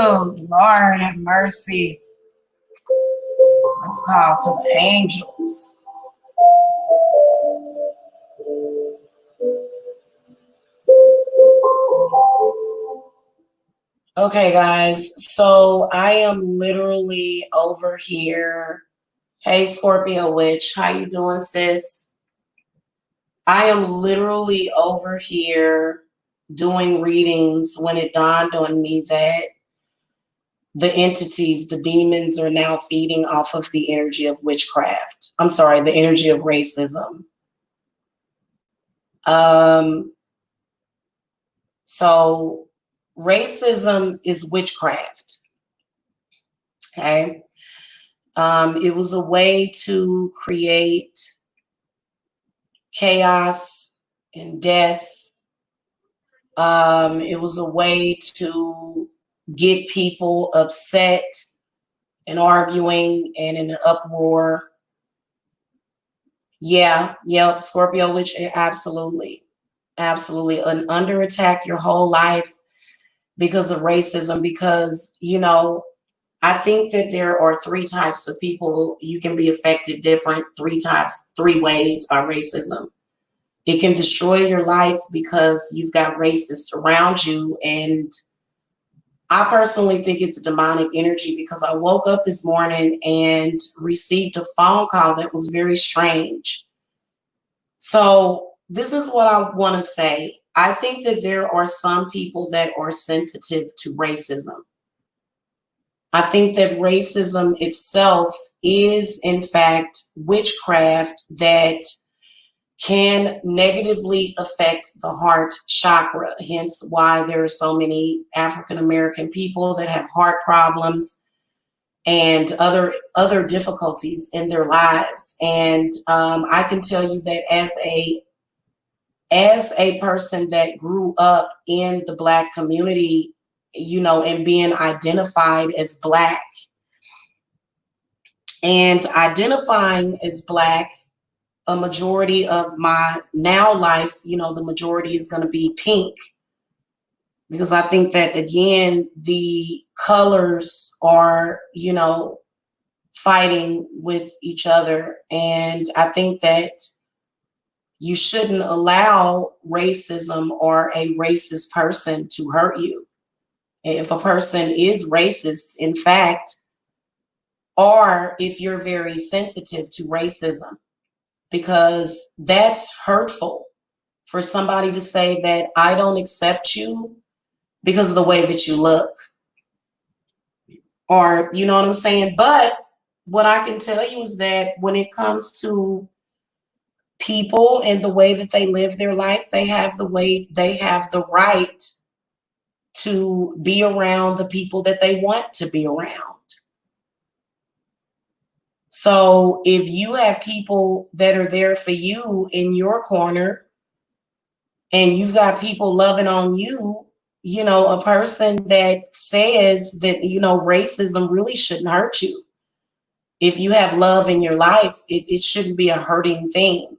Oh, Lord have mercy. Let's call to the angels. Okay, guys. So I am literally over here. Hey, Scorpio Witch. How you doing, sis? I am literally over here doing readings when it dawned on me that the entities, the demons, are now feeding off of the energy of witchcraft. I'm sorry, the energy of racism. Um, so racism is witchcraft. Okay. It was a way to create chaos and death. It was a way to get people upset and arguing and in an uproar. Yeah, yep, Scorpio Witch, absolutely. Absolutely. And under attack your whole life because of racism, because, I think that there are three types of people you can be affected different, three ways by racism. It can destroy your life because you've got racists around you. And I personally think it's a demonic energy because I woke up this morning and received a phone call that was very strange. So this is what I want to say. I think that there are some people that are sensitive to racism. I think that racism itself is, in fact, witchcraft that can negatively affect the heart chakra, hence why there are so many African American people that have heart problems and other difficulties in their lives. And I can tell you that as a person that grew up in the Black community, and being identified as Black and identifying as Black, a majority of my now life, the majority is going to be pink, because I think that, again, the colors are, fighting with each other. And I think that you shouldn't allow racism or a racist person to hurt you. If a person is racist, in fact, or if you're very sensitive to racism, because that's hurtful for somebody to say that I don't accept you because of the way that you look, or, you know what I'm saying? But what I can tell you is that when it comes to people and the way that they live their life, they have the right to be around the people that they want to be around. So if you have people that are there for you in your corner and you've got people loving on you, a person that says that, racism really shouldn't hurt you. If you have love in your life, it shouldn't be a hurting thing.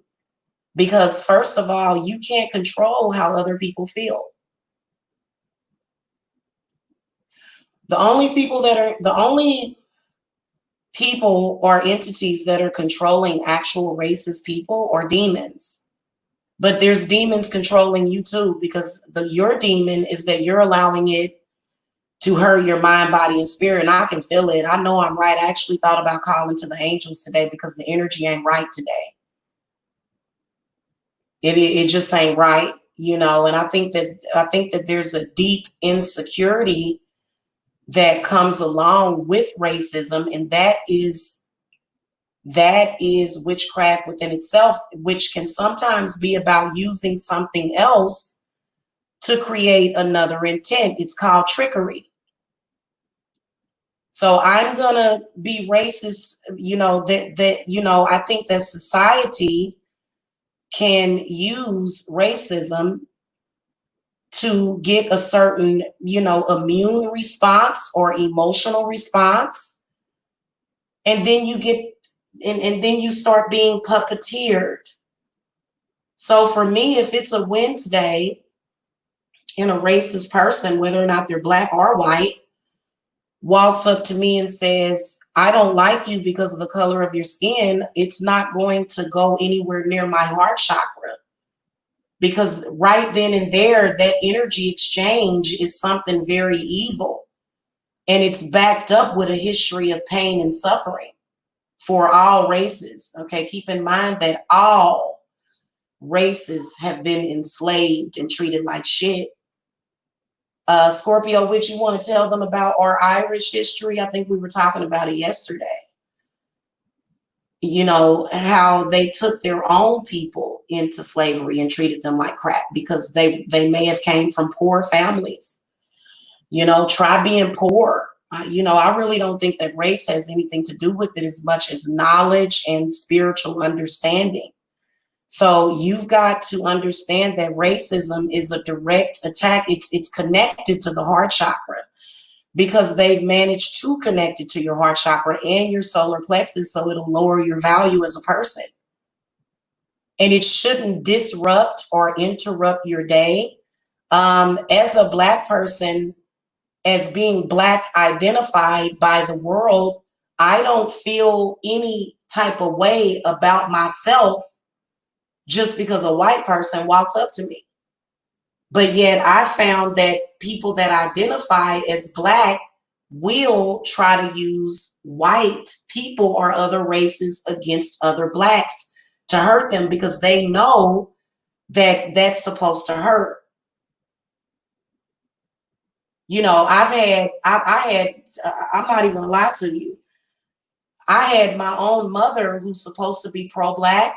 Because first of all, you can't control how other people feel. The only people or entities that are controlling actual racist people are demons. But there's demons controlling you too, because your demon is that you're allowing it to hurt your mind, body, and spirit. And I can feel it. I know I'm right. I actually thought about calling to the angels today because the energy ain't right today. It just ain't right, and I think that there's a deep insecurity that comes along with racism, and that is witchcraft within itself, which can sometimes be about using something else to create another intent. It's called trickery. So I'm gonna be racist, I think that society can use racism to get a certain, immune response or emotional response. And then you get, and then you start being puppeteered. So for me, if it's a Wednesday and a racist person, whether or not they're Black or white, walks up to me and says, I don't like you because of the color of your skin, it's not going to go anywhere near my heart chakra. Because right then and there, that energy exchange is something very evil. And it's backed up with a history of pain and suffering for all races. Okay, keep in mind that all races have been enslaved and treated like shit. Scorpio Witch, you want to tell them about our Irish history? I think we were talking about it yesterday. You know, how they took their own people into slavery and treated them like crap because they may have came from poor families. You know, try being poor. You know, I really don't think that race has anything to do with it as much as knowledge and spiritual understanding. So you've got to understand that racism is a direct attack. It's connected to the heart chakra because they've managed to connect it to your heart chakra and your solar plexus, so it'll lower your value as a person. And it shouldn't disrupt or interrupt your day. As a Black person, as being Black identified by the world, I don't feel any type of way about myself just because a white person walks up to me. But yet I found that people that identify as Black will try to use white people or other races against other Blacks to hurt them because they know that that's supposed to hurt. You know, I'm not even gonna lie to you. I had my own mother who's supposed to be pro-Black,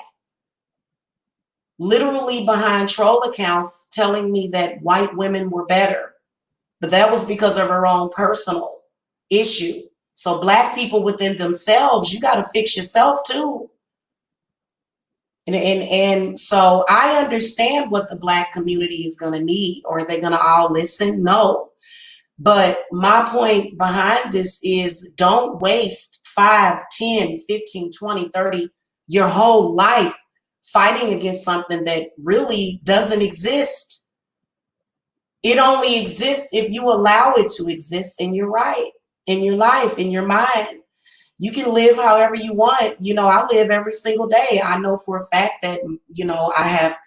literally behind troll accounts telling me that white women were better. But that was because of her own personal issue. So Black people within themselves, you got to fix yourself too. And so I understand what the Black community is going to need. Or are they going to all listen? No. But my point behind this is don't waste 5, 10, 15, 20, 30, your whole life fighting against something that really doesn't exist. It only exists if you allow it to exist in your right, in your life, in your mind. You can live however you want. You know, I live every single day. I know for a fact that, you know, I have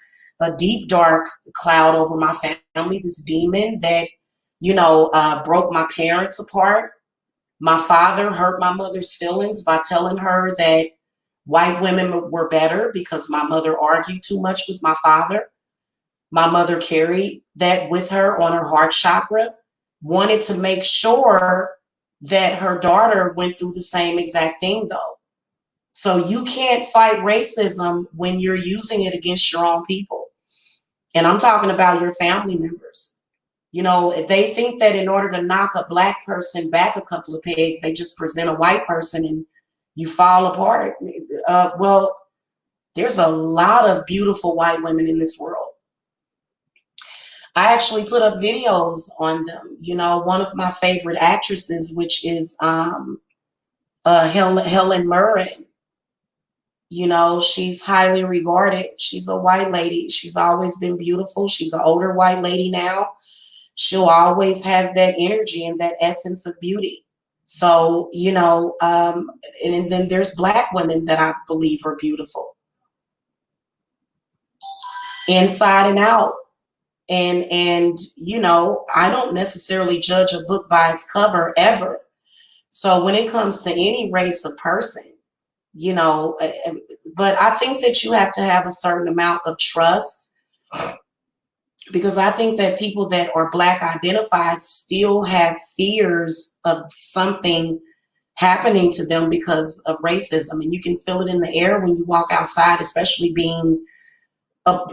a deep, dark cloud over my family, this demon that, you know, broke my parents apart. My father hurt my mother's feelings by telling her that white women were better because my mother argued too much with my father. My mother carried that with her on her heart chakra, wanted to make sure that her daughter went through the same exact thing though. So you can't fight racism when you're using it against your own people. And I'm talking about your family members. You know, if they think that in order to knock a Black person back a couple of pegs, they just present a white person and you fall apart. Well, there's a lot of beautiful white women in this world. I actually put up videos on them. You know, one of my favorite actresses, which is Helen Mirren. You know, she's highly regarded. She's a white lady. She's always been beautiful. She's an older white lady now. She'll always have that energy and that essence of beauty. So, you know, and then there's Black women that I believe are beautiful inside and out. And you know, I don't necessarily judge a book by its cover ever. So when it comes to any race of person, you know, but I think that you have to have a certain amount of trust, because I think that people that are Black identified still have fears of something happening to them because of racism. And you can feel it in the air when you walk outside, especially being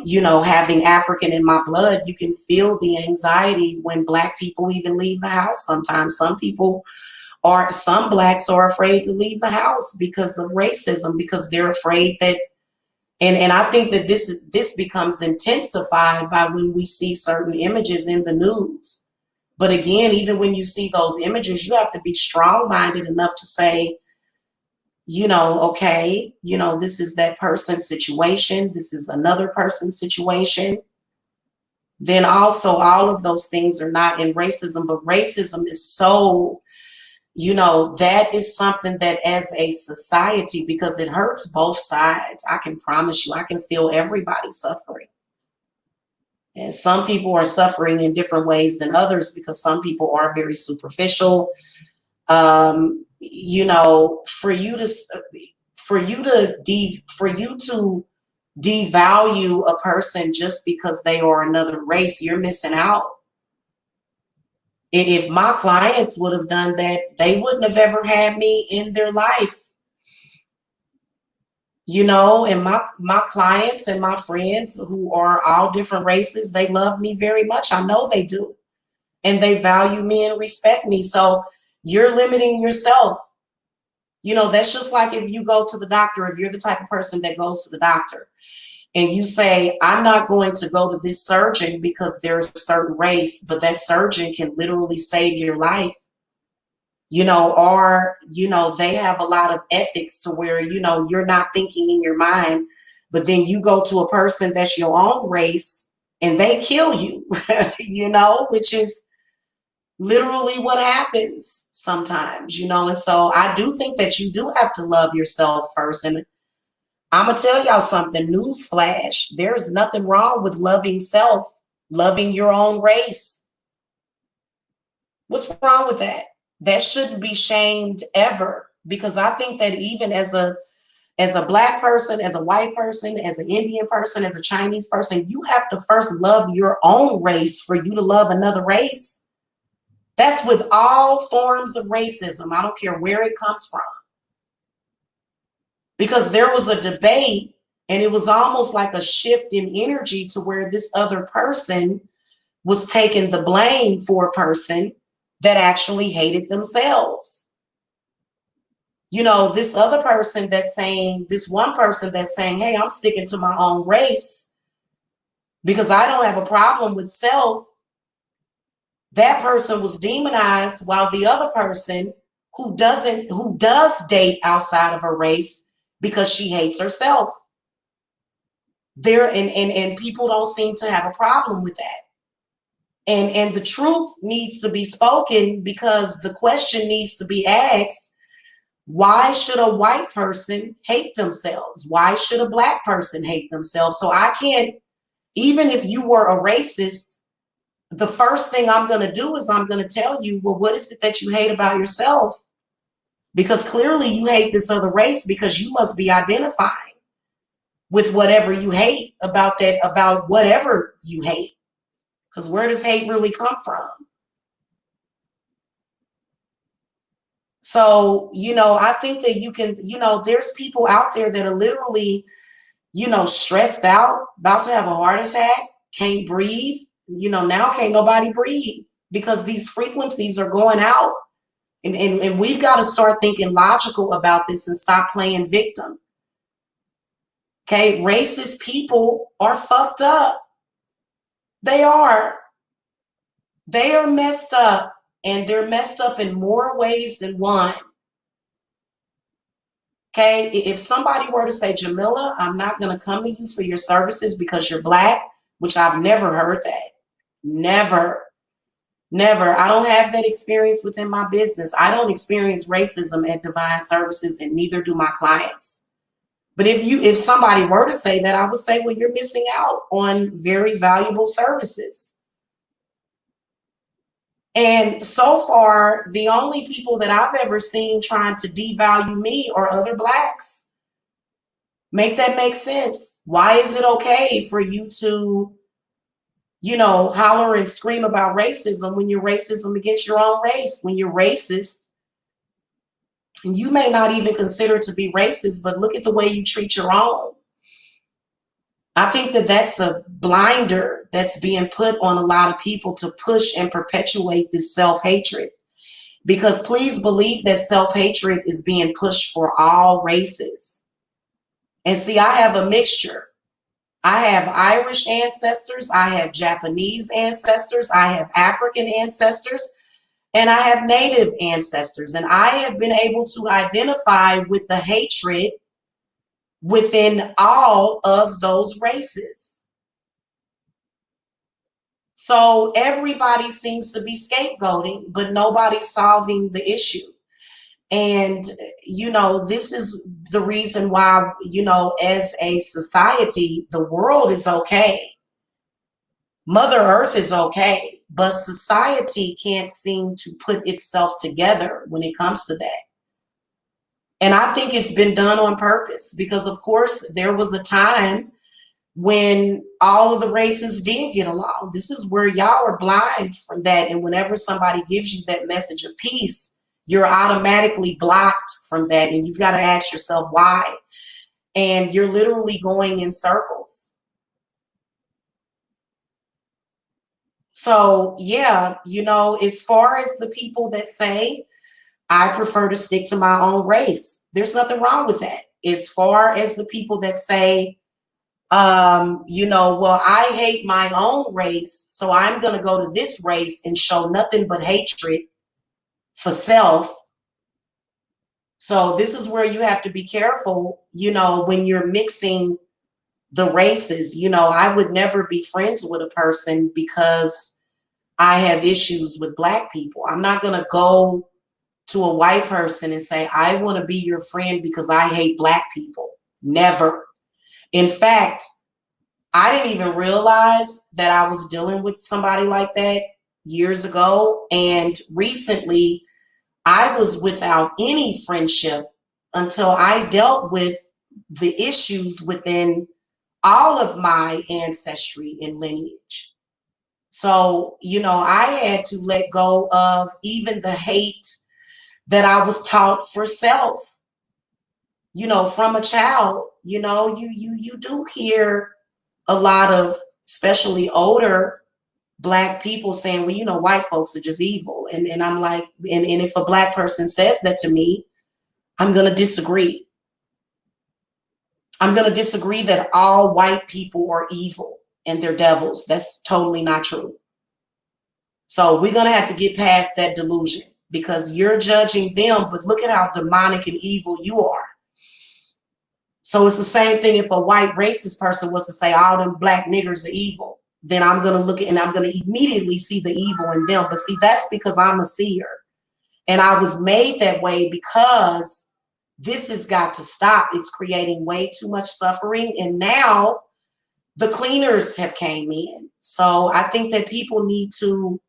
you know, having African in my blood. You can feel the anxiety when Black people even leave the house. Sometimes some Blacks are afraid to leave the house because of racism, because they're afraid that, and I think that this becomes intensified by when we see certain images in the news. But again, even when you see those images, you have to be strong-minded enough to say, you know, okay, you know, this is that person's situation. This is another person's situation. Then also all of those things are not in racism, but racism is so that is something that as a society, because it hurts both sides, I can promise you, I can feel everybody suffering. And some people are suffering in different ways than others because some people are very superficial. For you to devalue a person just because they are another race, you're missing out. If my clients would have done that, they wouldn't have ever had me in their life. And my clients and my friends who are all different races, they love me very much. I know they do. And they value me and respect me. So you're limiting yourself. That's just like if you go to the doctor, if you're the type of person that goes to the doctor and you say, I'm not going to go to this surgeon because there's a certain race, but that surgeon can literally save your life. Or they have a lot of ethics to where, you're not thinking in your mind, but then you go to a person that's your own race and they kill you, which is literally what happens sometimes, and so I do think that you do have to love yourself first. And I'm gonna tell y'all something, news flash, there's nothing wrong with loving self, loving your own race. What's wrong with that? That shouldn't be shamed ever, because I think that even as a Black person, as a white person, as an Indian person, as a Chinese person, you have to first love your own race for you to love another race. That's with all forms of racism. I don't care where it comes from. Because there was a debate and it was almost like a shift in energy to where this other person was taking the blame for a person that actually hated themselves. This other person that's saying, this one person that's saying, hey, I'm sticking to my own race because I don't have a problem with self. That person was demonized, while the other person who does date outside of her race because she hates herself. And people don't seem to have a problem with that. And the truth needs to be spoken, because the question needs to be asked, why should a white person hate themselves? Why should a Black person hate themselves? So I can't, even if you were a racist, the first thing I'm going to do is I'm going to tell you, well, what is it that you hate about yourself? Because clearly you hate this other race, because you must be identifying with whatever you hate about that, about whatever you hate. Because where does hate really come from? So, I think that you can, there's people out there that are literally, stressed out, about to have a heart attack, can't breathe. Now can't nobody breathe because these frequencies are going out. And we've got to start thinking logical about this and stop playing victim. Okay, racist people are fucked up. They are messed up, and they're messed up in more ways than one. Okay, if somebody were to say, Jamila, I'm not going to come to you for your services because you're Black, which I've never heard that. Never. I don't have that experience within my business. I don't experience racism at Divine Services, and neither do my clients. But if somebody were to say that, I would say, well, you're missing out on very valuable services. And so far, the only people that I've ever seen trying to devalue me are other Blacks. Make that make sense. Why is it okay for you to, holler and scream about racism when you're racism against your own race, when you're racist? And you may not even consider to be racist, but look at the way you treat your own. I think that that's a blinder that's being put on a lot of people to push and perpetuate this self-hatred. Because please believe that self-hatred is being pushed for all races. And see, I have a mixture. I have Irish ancestors, I have Japanese ancestors, I have African ancestors, and I have Native ancestors. And I have been able to identify with the hatred within all of those races. So everybody seems to be scapegoating, but nobody's solving the issue. And, this is the reason why, as a society, the world is okay. Mother Earth is okay, but society can't seem to put itself together when it comes to that. And I think it's been done on purpose because, of course, there was a time when all of the races did get along. This is where y'all are blind from that. And whenever somebody gives you that message of peace, you're automatically blocked from that. And you've got to ask yourself why. And you're literally going in circles. So, yeah, as far as the people that say, I prefer to stick to my own race, there's nothing wrong with that. As far as the people that say, well, I hate my own race, so I'm going to go to this race and show nothing but hatred for self. So this is where you have to be careful, when you're mixing the races. I would never be friends with a person because I have issues with Black people. I'm not going to go to a white person and say, I want to be your friend because I hate Black people. Never. In fact, I didn't even realize that I was dealing with somebody like that years ago. And recently, I was without any friendship until I dealt with the issues within all of my ancestry and lineage. So, I had to let go of even the hate that I was taught for self. From a child, you do hear a lot of, especially older Black people saying, well, white folks are just evil. And I'm like, and if a Black person says that to me, I'm going to disagree. I'm going to disagree that all white people are evil and they're devils. That's totally not true. So we're going to have to get past that delusion because you're judging them, but look at how demonic and evil you are. So it's the same thing if a white racist person was to say all them Black niggers are evil, then I'm going to look at and I'm going to immediately see the evil in them. But see, that's because I'm a seer. And I was made that way because this has got to stop. It's creating way too much suffering. And now the cleaners have came in. So I think that people need to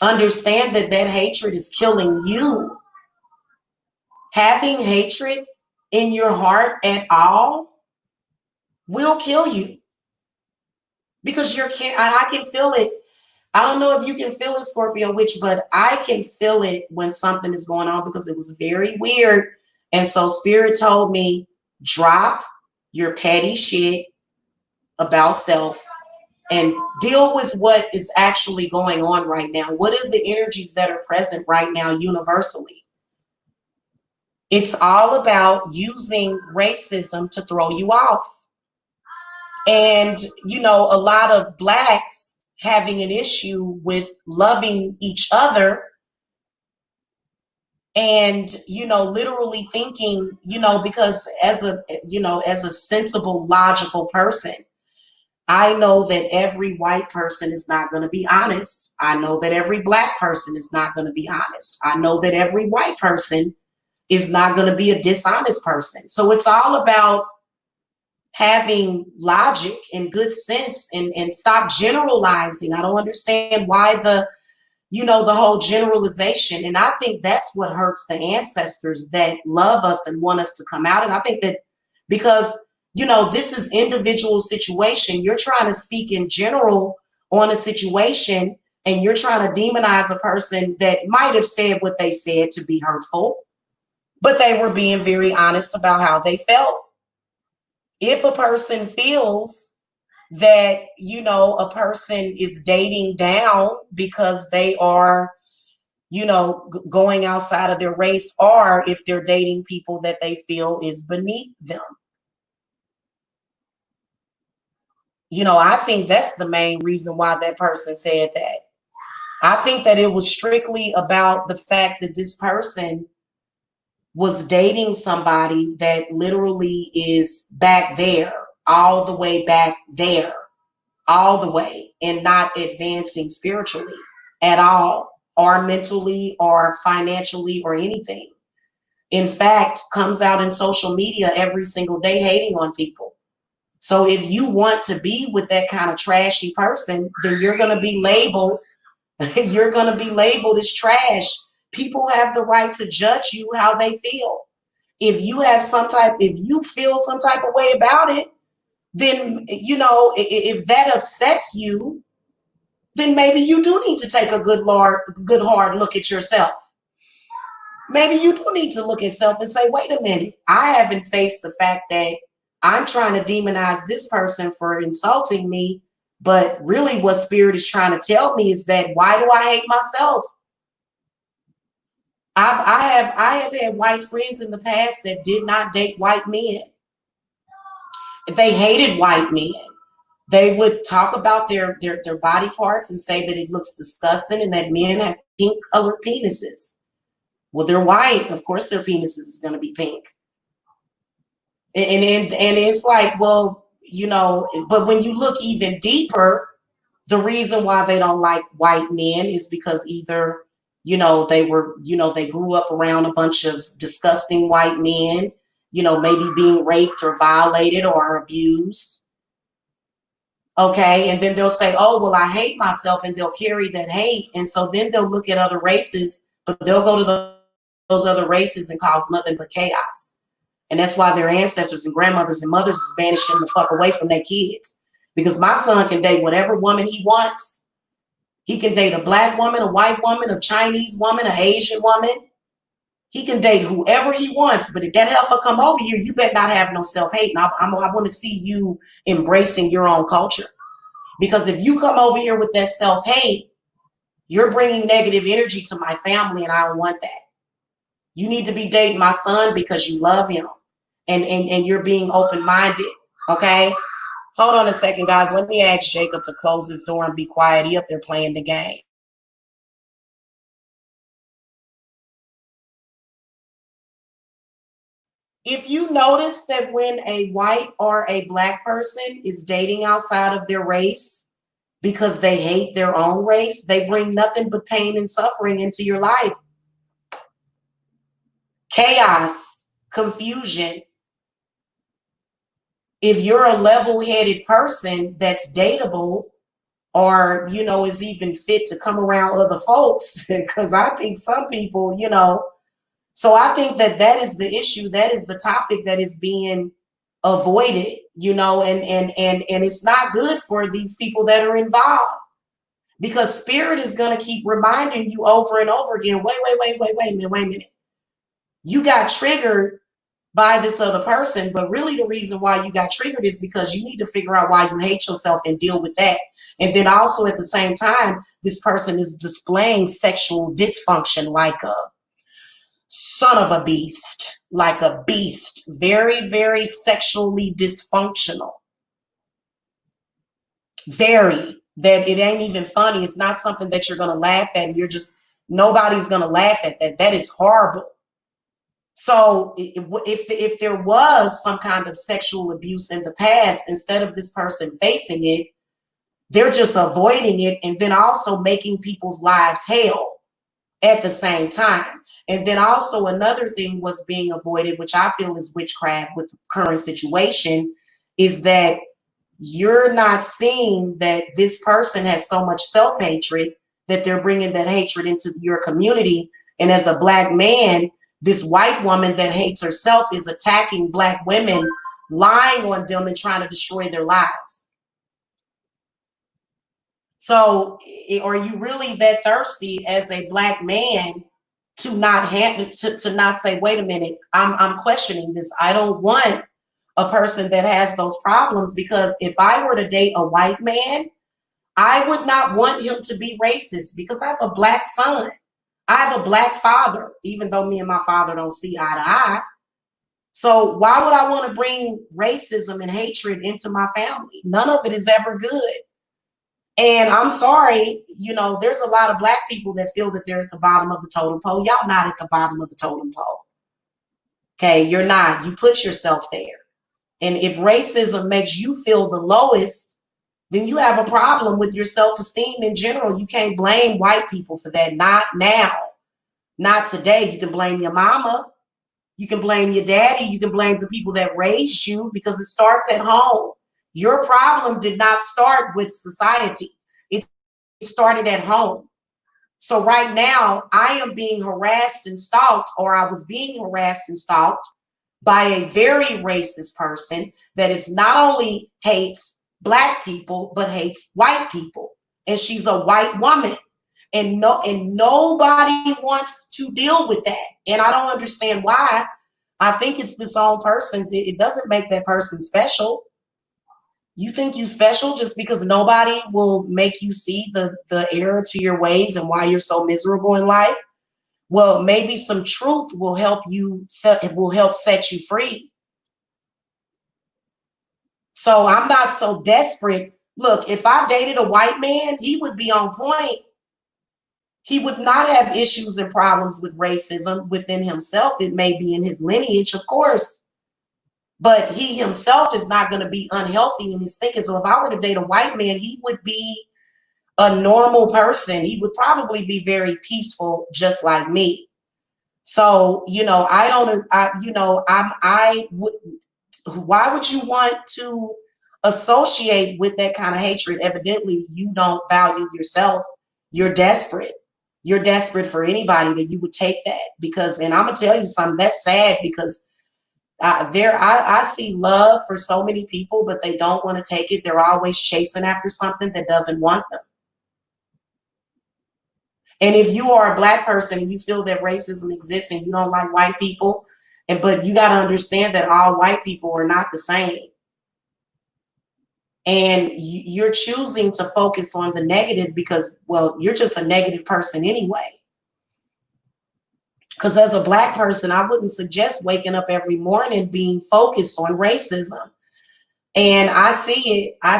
understand that that hatred is killing you. Having hatred in your heart at all will kill you because I can feel it. I don't know if you can feel it, Scorpio Witch, but I can feel it when something is going on because it was very weird. And so Spirit told me, drop your petty shit about self and deal with what is actually going on right now. What are the energies that are present right now universally? It's all about using racism to throw you off. And, a lot of Blacks having an issue with loving each other and, literally thinking, because as a sensible, logical person, I know that every white person is not going to be honest. I know that every Black person is not going to be honest. I know that every white person is not going to be a dishonest person. So it's all about having logic and good sense and stop generalizing. I don't understand why the whole generalization. And I think that's what hurts the ancestors that love us and want us to come out. And I think that because, this is individual situation, you're trying to speak in general on a situation and you're trying to demonize a person that might have said what they said to be hurtful, but they were being very honest about how they felt. If a person feels that, a person is dating down because they are, going outside of their race, or if they're dating people that they feel is beneath them. I think that's the main reason why that person said that. I think that it was strictly about the fact that this person was dating somebody that literally is back there, all the way back there, all the way, and not advancing spiritually at all. or mentally or financially or anything. In fact, comes out in social media every single day hating on people. So if you want to be with that kind of trashy person, then you're going to be labeled, you're going to be labeled as trash. People have the right to judge you how they feel. If you feel some type of way about it, then, if that upsets you, then maybe you do need to take a good hard look at yourself. Maybe you do need to look at self and say, wait a minute, I haven't faced the fact that I'm trying to demonize this person for insulting me. But really what spirit is trying to tell me is that, why do I hate myself? I have had white friends in the past that did not date white men. They hated white men. They would talk about their body parts and say that it looks disgusting and that men have pink colored penises. Well, they're white. Of course their penises is going to be pink. And it's like, well, but when you look even deeper, the reason why they don't like white men is because either, they grew up around a bunch of disgusting white men, maybe being raped or violated or abused. Okay. And then they'll say, oh, well, I hate myself, and they'll carry that hate. And so then they'll look at other races, but they'll go to those other races and cause nothing but chaos. And that's why their ancestors and grandmothers and mothers is banishing the fuck away from their kids. Because my son can date whatever woman he wants. He can date a black woman, a white woman, a Chinese woman, an Asian woman. He can date whoever he wants. But if that heifer come over here, you better not have no self-hate. And I want to see you embracing your own culture. Because if you come over here with that self-hate, you're bringing negative energy to my family, and I don't want that. You need to be dating my son because you love him. And you're being open-minded. Okay? Hold on a second, guys. Let me ask Jacob to close his door and be quiet. He up there playing the game. If you notice that when a white or a black person is dating outside of their race because they hate their own race, they bring nothing but pain and suffering into your life. Chaos, confusion. If you're a level-headed person that's dateable, or, is even fit to come around other folks, because I think some people, so I think that is the issue. That is the topic that is being avoided, and it's not good for these people that are involved, because spirit is going to keep reminding you over and over again, wait a minute. You got triggered by this other person, but really the reason why you got triggered is because you need to figure out why you hate yourself and deal with that. And then also at the same time, this person is displaying sexual dysfunction like a son of a beast, like a beast, very, very sexually dysfunctional. Very, that it ain't even funny. It's not something that you're going to laugh at. Nobody's going to laugh at that. That is horrible. So if there was some kind of sexual abuse in the past, instead of this person facing it, they're just avoiding it, and then also making people's lives hell at the same time. And then also another thing was being avoided, which I feel is witchcraft with the current situation, is that you're not seeing that this person has so much self-hatred that they're bringing that hatred into your community. And as a black man, this white woman that hates herself is attacking black women, lying on them and trying to destroy their lives. So are you really that thirsty as a black man to not say, wait a minute, I'm questioning this. I don't want a person that has those problems, because if I were to date a white man, I would not want him to be racist, because I have a black son. I have a black father, even though me and my father don't see eye to eye. So why would I want to bring racism and hatred into my family? None of it is ever good. And I'm sorry, there's a lot of black people that feel that they're at the bottom of the totem pole. Y'all not at the bottom of the totem pole. Okay, you're not. You put yourself there. And if racism makes you feel the lowest, then you have a problem with your self-esteem in general. You can't blame white people for that. Not now. Not today. You can blame your mama. You can blame your daddy. You can blame the people that raised you, because it starts at home. Your problem did not start with society. It started at home. So right now, I am being harassed and stalked, or I was being harassed and stalked by a very racist person that is not only hates black people, but hates white people. And she's a white woman. And nobody wants to deal with that. And I don't understand why. I think it's this own person's. It doesn't make that person special. You think you special just because nobody will make you see the error to your ways and why you're so miserable in life? Well, maybe some truth will help you, will help set you free. So I'm not so desperate. Look, if I dated a white man, he would be on point. He would not have issues and problems with racism within himself. It may be in his lineage, of course, but he himself is not going to be unhealthy in his thinking. So if I were to date a white man, he would be a normal person. He would probably be very peaceful, just like me. So, why would you want to associate with that kind of hatred? Evidently, you don't value yourself. You're desperate. You're desperate for anybody that you would take that, because, and I'm gonna tell you something, that's sad, because I see love for so many people, but they don't want to take it. They're always chasing after something that doesn't want them. And if you are a black person and you feel that racism exists and you don't like white people, but you got to understand that all white people are not the same. And you're choosing to focus on the negative because, well, you're just a negative person anyway. Because as a black person, I wouldn't suggest waking up every morning being focused on racism. And I see it. I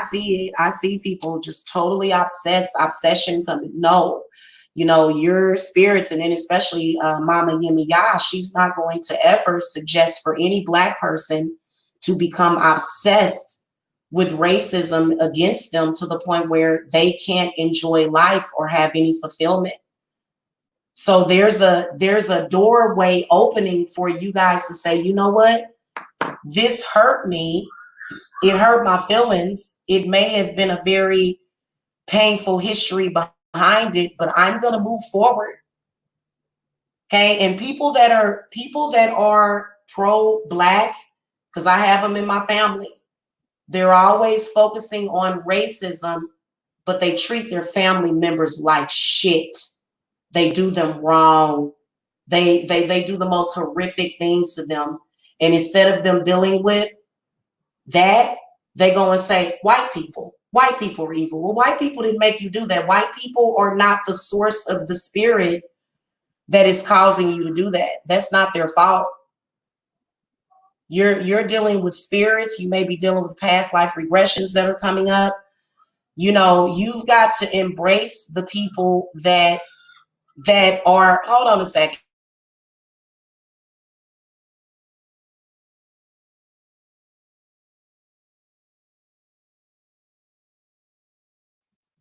see people just totally obsession coming. No, your spirits, and then especially Mama Yemi Ya, she's not going to ever suggest for any black person to become obsessed with racism against them to the point where they can't enjoy life or have any fulfillment. So there's a doorway opening for you guys to say, you know what? This hurt me. It hurt my feelings. It may have been a very painful history behind it, but I'm going to move forward. Okay. And people that are pro-black, because I have them in my family, they're always focusing on racism, but they treat their family members like shit. They do them wrong. They do the most horrific things to them. And instead of them dealing with that, they go and say, white people are evil. Well, white people didn't make you do that. White people are not the source of the spirit that is causing you to do that. That's not their fault. You're dealing with spirits. You may be dealing with past life regressions that are coming up. You've got to embrace the people that are, hold on a second.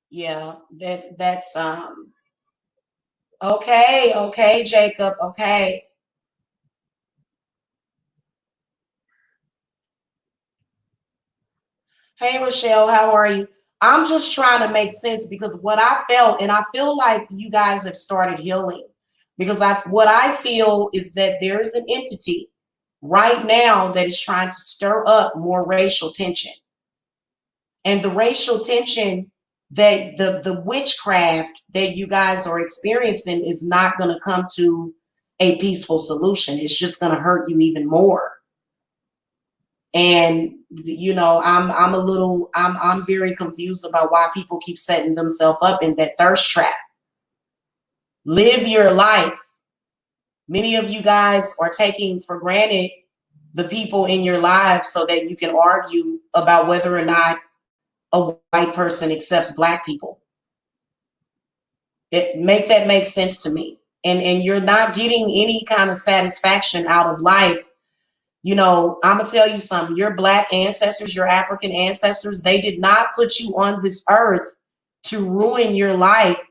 Yeah, that's okay, Jacob. Okay. Hey, Rochelle, how are you? I'm just trying to make sense, because what I felt, and I feel like you guys have started healing, because what I feel is that there is an entity right now that is trying to stir up more racial tension. And the racial tension, that the witchcraft that you guys are experiencing, is not going to come to a peaceful solution. It's just going to hurt you even more. And I'm very confused about why people keep setting themselves up in that thirst trap. Live your life. Many of you guys are taking for granted the people in your lives so that you can argue about whether or not a white person accepts black people. Make that make sense to me. And you're not getting any kind of satisfaction out of life You know, I'm going to tell you something. Your Black ancestors, your African ancestors, they did not put you on this earth to ruin your life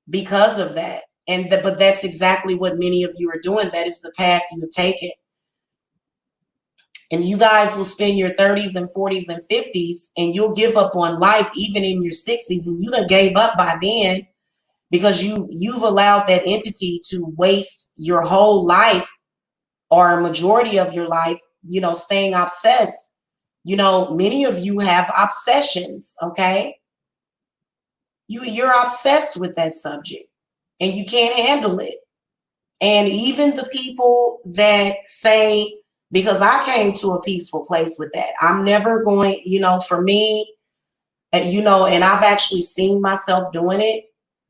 because of that. But that's exactly what many of you are doing. That is the path you have taken. And you guys will spend your 30s and 40s and 50s, and you'll give up on life even in your 60s, and you done gave up by then because you've allowed that entity to waste your whole life or a majority of your life, you know, staying obsessed. You know, many of you have obsessions, okay? You're obsessed with that subject and you can't handle it. And even the people that say, because I came to a peaceful place with that, I'm never going, you know, for me, you know, and I've actually seen myself doing it.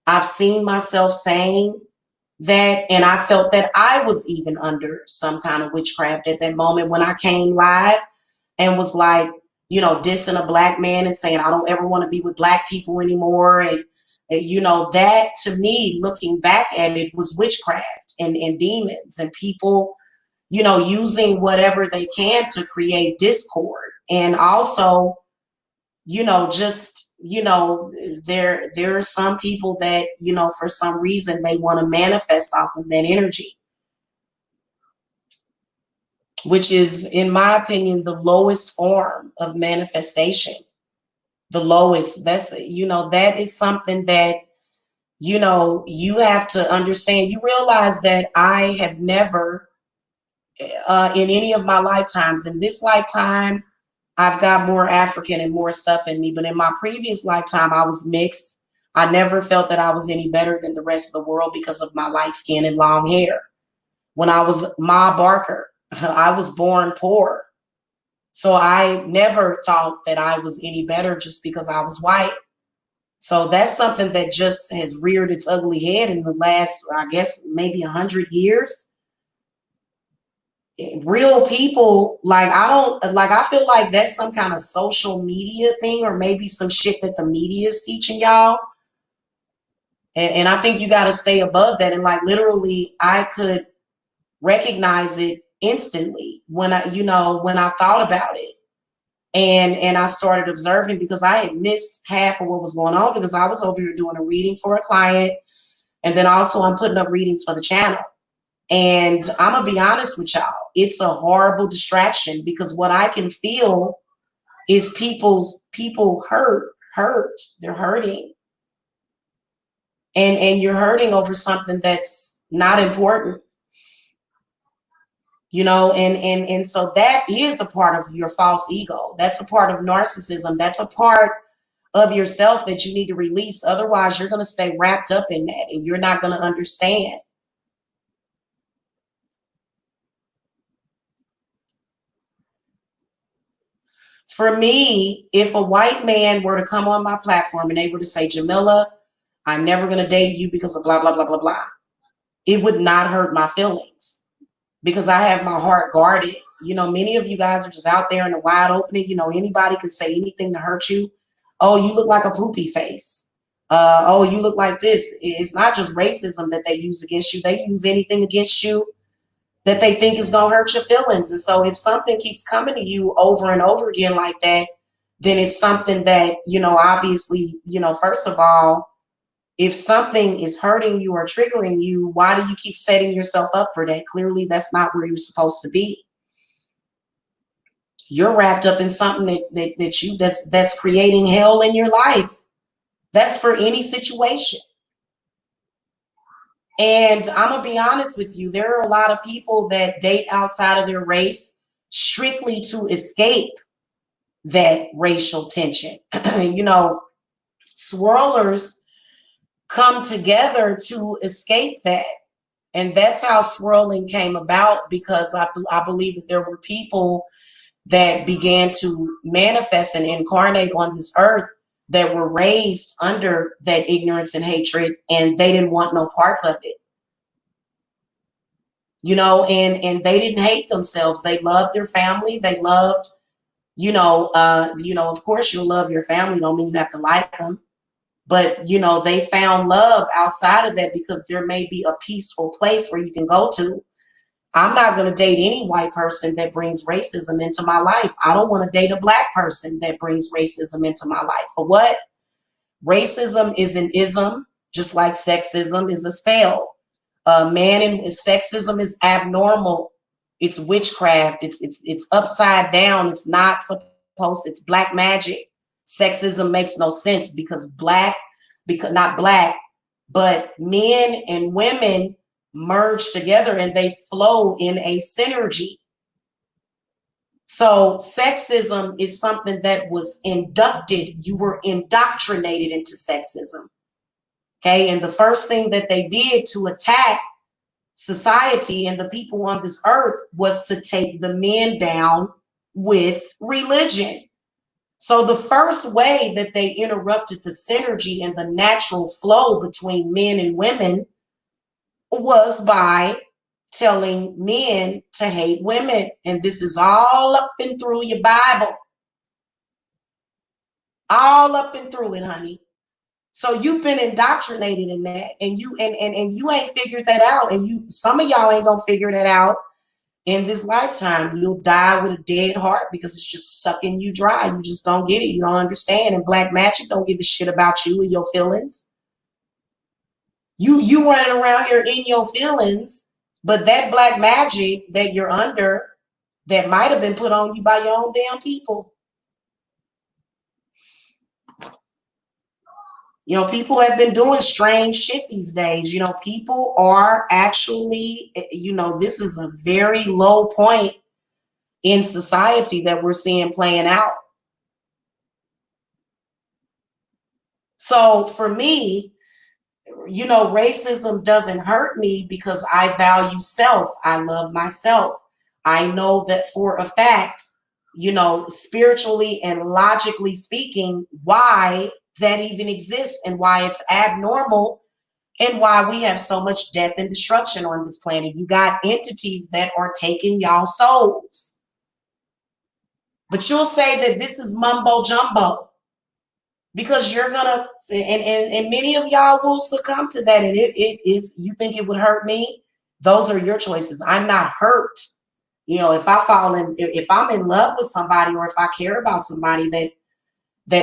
I've seen myself saying that, and I felt that I was even under some kind of witchcraft at that moment when I came live and was like, you know, dissing a Black man and saying, I don't ever want to be with Black people anymore. And you know, that to me, looking back at it, was witchcraft and demons and people, you know, using whatever they can to create discord. And also, you know, just, you know, there are some people that, you know, for some reason they want to manifest off of that energy, which is, in my opinion, the lowest form of manifestation. The lowest. That's, you know, that is something that, you know, you have to understand. You realize that I have never, in any of my lifetimes, in this lifetime, I've got more African and more stuff in me. But in my previous lifetime, I was mixed. I never felt that I was any better than the rest of the world because of my light skin and long hair. When I was Ma Barker, I was born poor. So I never thought that I was any better just because I was white. So that's something that just has reared its ugly head in the last, I guess, maybe 100 years. Real people, like, I feel like that's some kind of social media thing, or maybe some shit that the media is teaching y'all. And I think you got to stay above that. And like, literally, I could recognize it instantly when when I thought about it. And I started observing, because I had missed half of what was going on because I was over here doing a reading for a client. And then also I'm putting up readings for the channel. And I'm going to be honest with y'all, it's a horrible distraction, because what I can feel is people hurt. They're hurting. And you're hurting over something that's not important. You know, and so that is a part of your false ego. That's a part of narcissism. That's a part of yourself that you need to release. Otherwise, you're going to stay wrapped up in that and you're not going to understand. For me, if a white man were to come on my platform and they were to say, Jamila, I'm never going to date you because of blah, blah, blah, blah, blah, it would not hurt my feelings, because I have my heart guarded. You know, many of you guys are just out there in the wide opening. You know, anybody can say anything to hurt you. Oh, you look like a poopy face. Oh, you look like this. It's not just racism that they use against you. They use anything against you that they think is going to hurt your feelings. And so if something keeps coming to you over and over again like that, then it's something that, you know, obviously, you know, first of all, if something is hurting you or triggering you, why do you keep setting yourself up for that? Clearly, that's not where you're supposed to be. You're wrapped up in something that's creating hell in your life. That's for any situation. And I'm going to be honest with you, there are a lot of people that date outside of their race strictly to escape that racial tension. You know, swirlers come together to escape that. And that's how swirling came about, because I believe that there were people that began to manifest and incarnate on this earth that were raised under that ignorance and hatred, and they didn't want no parts of it. You know, and they didn't hate themselves. They loved their family. They loved, of course you'll love your family. Don't mean you have to like them. But, you know, they found love outside of that, because there may be a peaceful place where you can go to I'm not going to date any white person that brings racism into my life. I don't want to date a black person that brings racism into my life. For what? Racism is an ism, just like sexism is a spell. Man and sexism is abnormal. It's witchcraft. It's upside down. It's not supposed. It's black magic. Sexism makes no sense because not black, but men and women merge together and they flow in a synergy. So sexism is something that was inducted. You were indoctrinated into sexism. Okay. And the first thing that they did to attack society and the people on this earth was to take the men down with religion. So the first way that they interrupted the synergy and the natural flow between men and women was by telling men to hate women. And this is all up and through your Bible. All up and through it, honey. So you've been indoctrinated in that, and you ain't figured that out. And some of y'all ain't gonna figure that out in this lifetime. You'll die with a dead heart because it's just sucking you dry. You just don't get it. You don't understand. And black magic don't give a shit about you and your feelings. You running around here in your feelings, but that black magic that you're under, that might have been put on you by your own damn people. You know, people have been doing strange shit these days. You know, people are actually, you know, this is a very low point in society that we're seeing playing out. So for me, you know, racism doesn't hurt me because I value self. I love myself. I know that for a fact, you know, spiritually and logically speaking, why that even exists and why it's abnormal and why we have so much death and destruction on this planet. You got entities that are taking y'all souls. But you'll say that this is mumbo jumbo because you're gonna, and many of y'all will succumb to that. And it is, you think it would hurt me? Those are your choices. I'm not hurt. You know, if I'm in love with somebody, or if I care about somebody that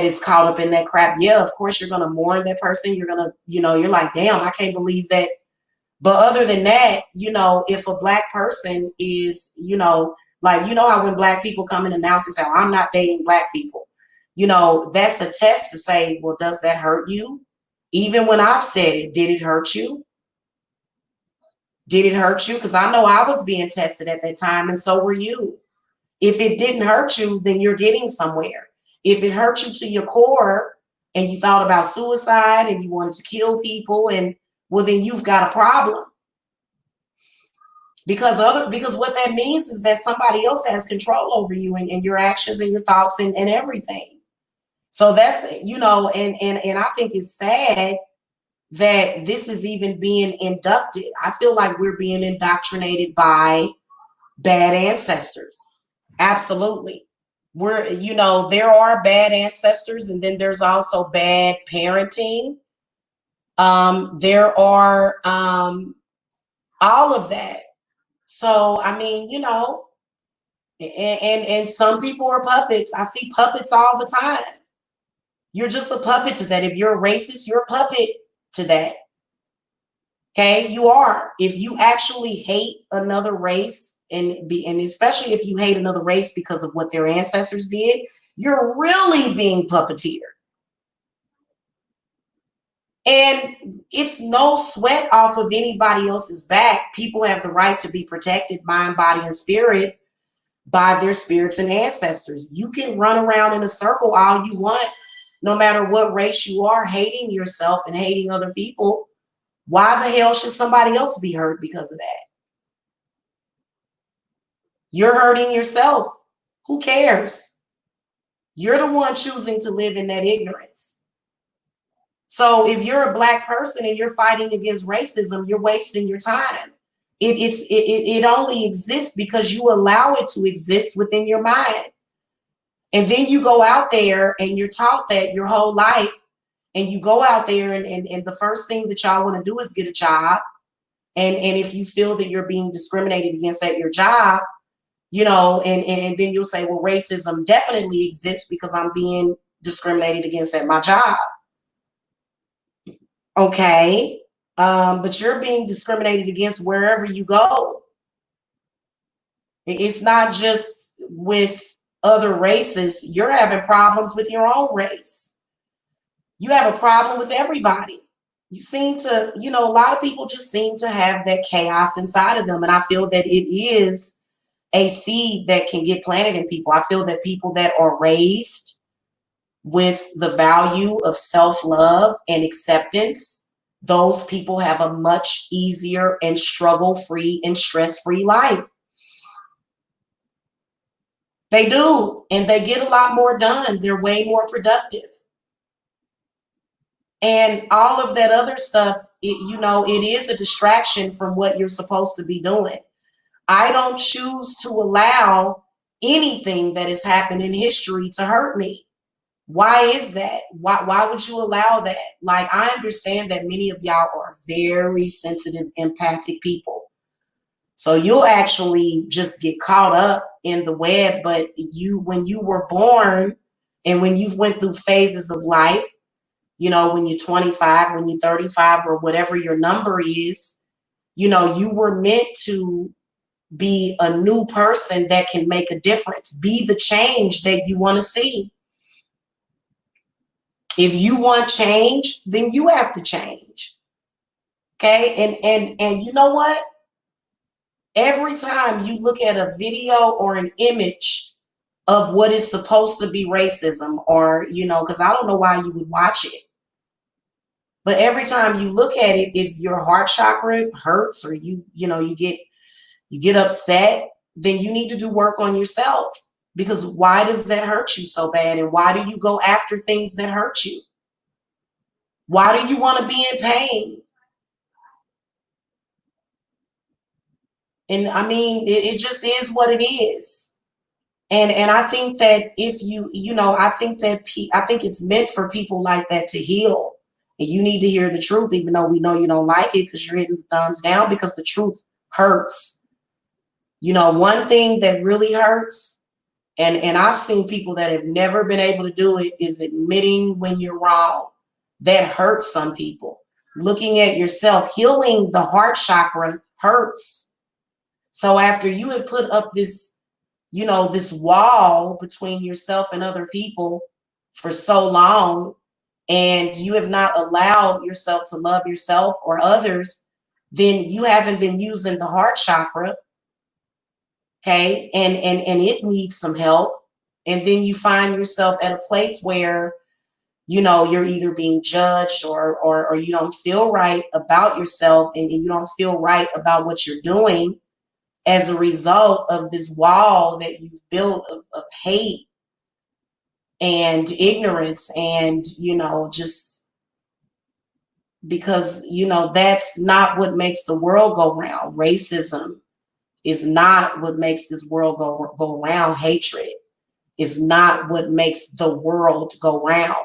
is caught up in that crap, yeah, of course you're gonna mourn that person. You're gonna, you know, you're like, damn, I can't believe that. But other than that, you know, if a black person is, you know, like, you know how when black people come and announce and say, I'm not dating black people, you know, that's a test to say, well, does that hurt you? Even when I've said it, did it hurt you? Did it hurt you? Because I know I was being tested at that time, and so were you. If it didn't hurt you, then you're getting somewhere. If it hurt you to your core and you thought about suicide and you wanted to kill people, and well, then you've got a problem. Because what that means is that somebody else has control over you and your actions and your thoughts and everything. So that's, you know, and I think it's sad that this is even being inducted. I feel like we're being indoctrinated by bad ancestors. Absolutely. You know, there are bad ancestors, and then there's also bad parenting. There are all of that. So, I mean, you know, and some people are puppets. I see puppets all the time. You're just a puppet to that. If you're a racist, you're a puppet to that. Okay, you are. If you actually hate another race, and especially if you hate another race because of what their ancestors did, you're really being puppeteered. And it's no sweat off of anybody else's back. People have the right to be protected, mind, body, and spirit, by their spirits and ancestors. You can run around in a circle all you want, no matter what race you are, hating yourself and hating other people. Why the hell should somebody else be hurt because of that? You're hurting yourself. Who cares? You're the one choosing to live in that ignorance. So if you're a black person and you're fighting against racism, you're wasting your time. It only exists because you allow it to exist within your mind. And then you go out there and you're taught that your whole life, and you go out there and the first thing that y'all want to do is get a job. And if you feel that you're being discriminated against at your job, you know, and then you'll say, well, racism definitely exists because I'm being discriminated against at my job. Okay. But you're being discriminated against wherever you go. It's not just with other races. You're having problems with your own race. You have a problem with everybody. You seem to, you know, a lot of people just seem to have that chaos inside of them. And I feel that it is a seed that can get planted in people. I feel that people that are raised with the value of self-love and acceptance, those people have a much easier and struggle-free and stress-free life. They do, and they get a lot more done. They're way more productive. And all of that other stuff, you know, it is a distraction from what you're supposed to be doing. I don't choose to allow anything that has happened in history to hurt me. Why is that? Why would you allow that? Like, I understand that many of y'all are very sensitive, empathic people. So you'll actually just get caught up in the web. But when you were born and when you've went through phases of life, you know, when you're 25, when you're 35, or whatever your number is, you know, you were meant to be a new person that can make a difference. Be the change that you want to see. If you want change, then you have to change. Okay? And you know what? Every time you look at a video or an image of what is supposed to be racism, or, you know, because I don't know why you would watch it. But every time you look at it, if your heart chakra hurts, or you get upset, then you need to do work on yourself. Because why does that hurt you so bad? And why do you go after things that hurt you? Why do you want to be in pain? And I mean, it just is what it is. And I think that if you know, I think it's meant for people like that to heal. And you need to hear the truth, even though we know you don't like it because you're hitting the thumbs down, because the truth hurts. You know, one thing that really hurts, and I've seen people that have never been able to do it, is admitting when you're wrong. That hurts some people. Looking at yourself, healing the heart chakra hurts. So after you have put up this, you know, this wall between yourself and other people for so long, and you have not allowed yourself to love yourself or others, then you haven't been using the heart chakra. Okay. And it needs some help. And then you find yourself at a place where, you know, you're either being judged or you don't feel right about yourself, and you don't feel right about what you're doing as a result of this wall that you've built of hate and ignorance. And, you know, just because, you know, that's not what makes the world go round. Racism is not what makes this world go round. Hatred is not what makes the world go round.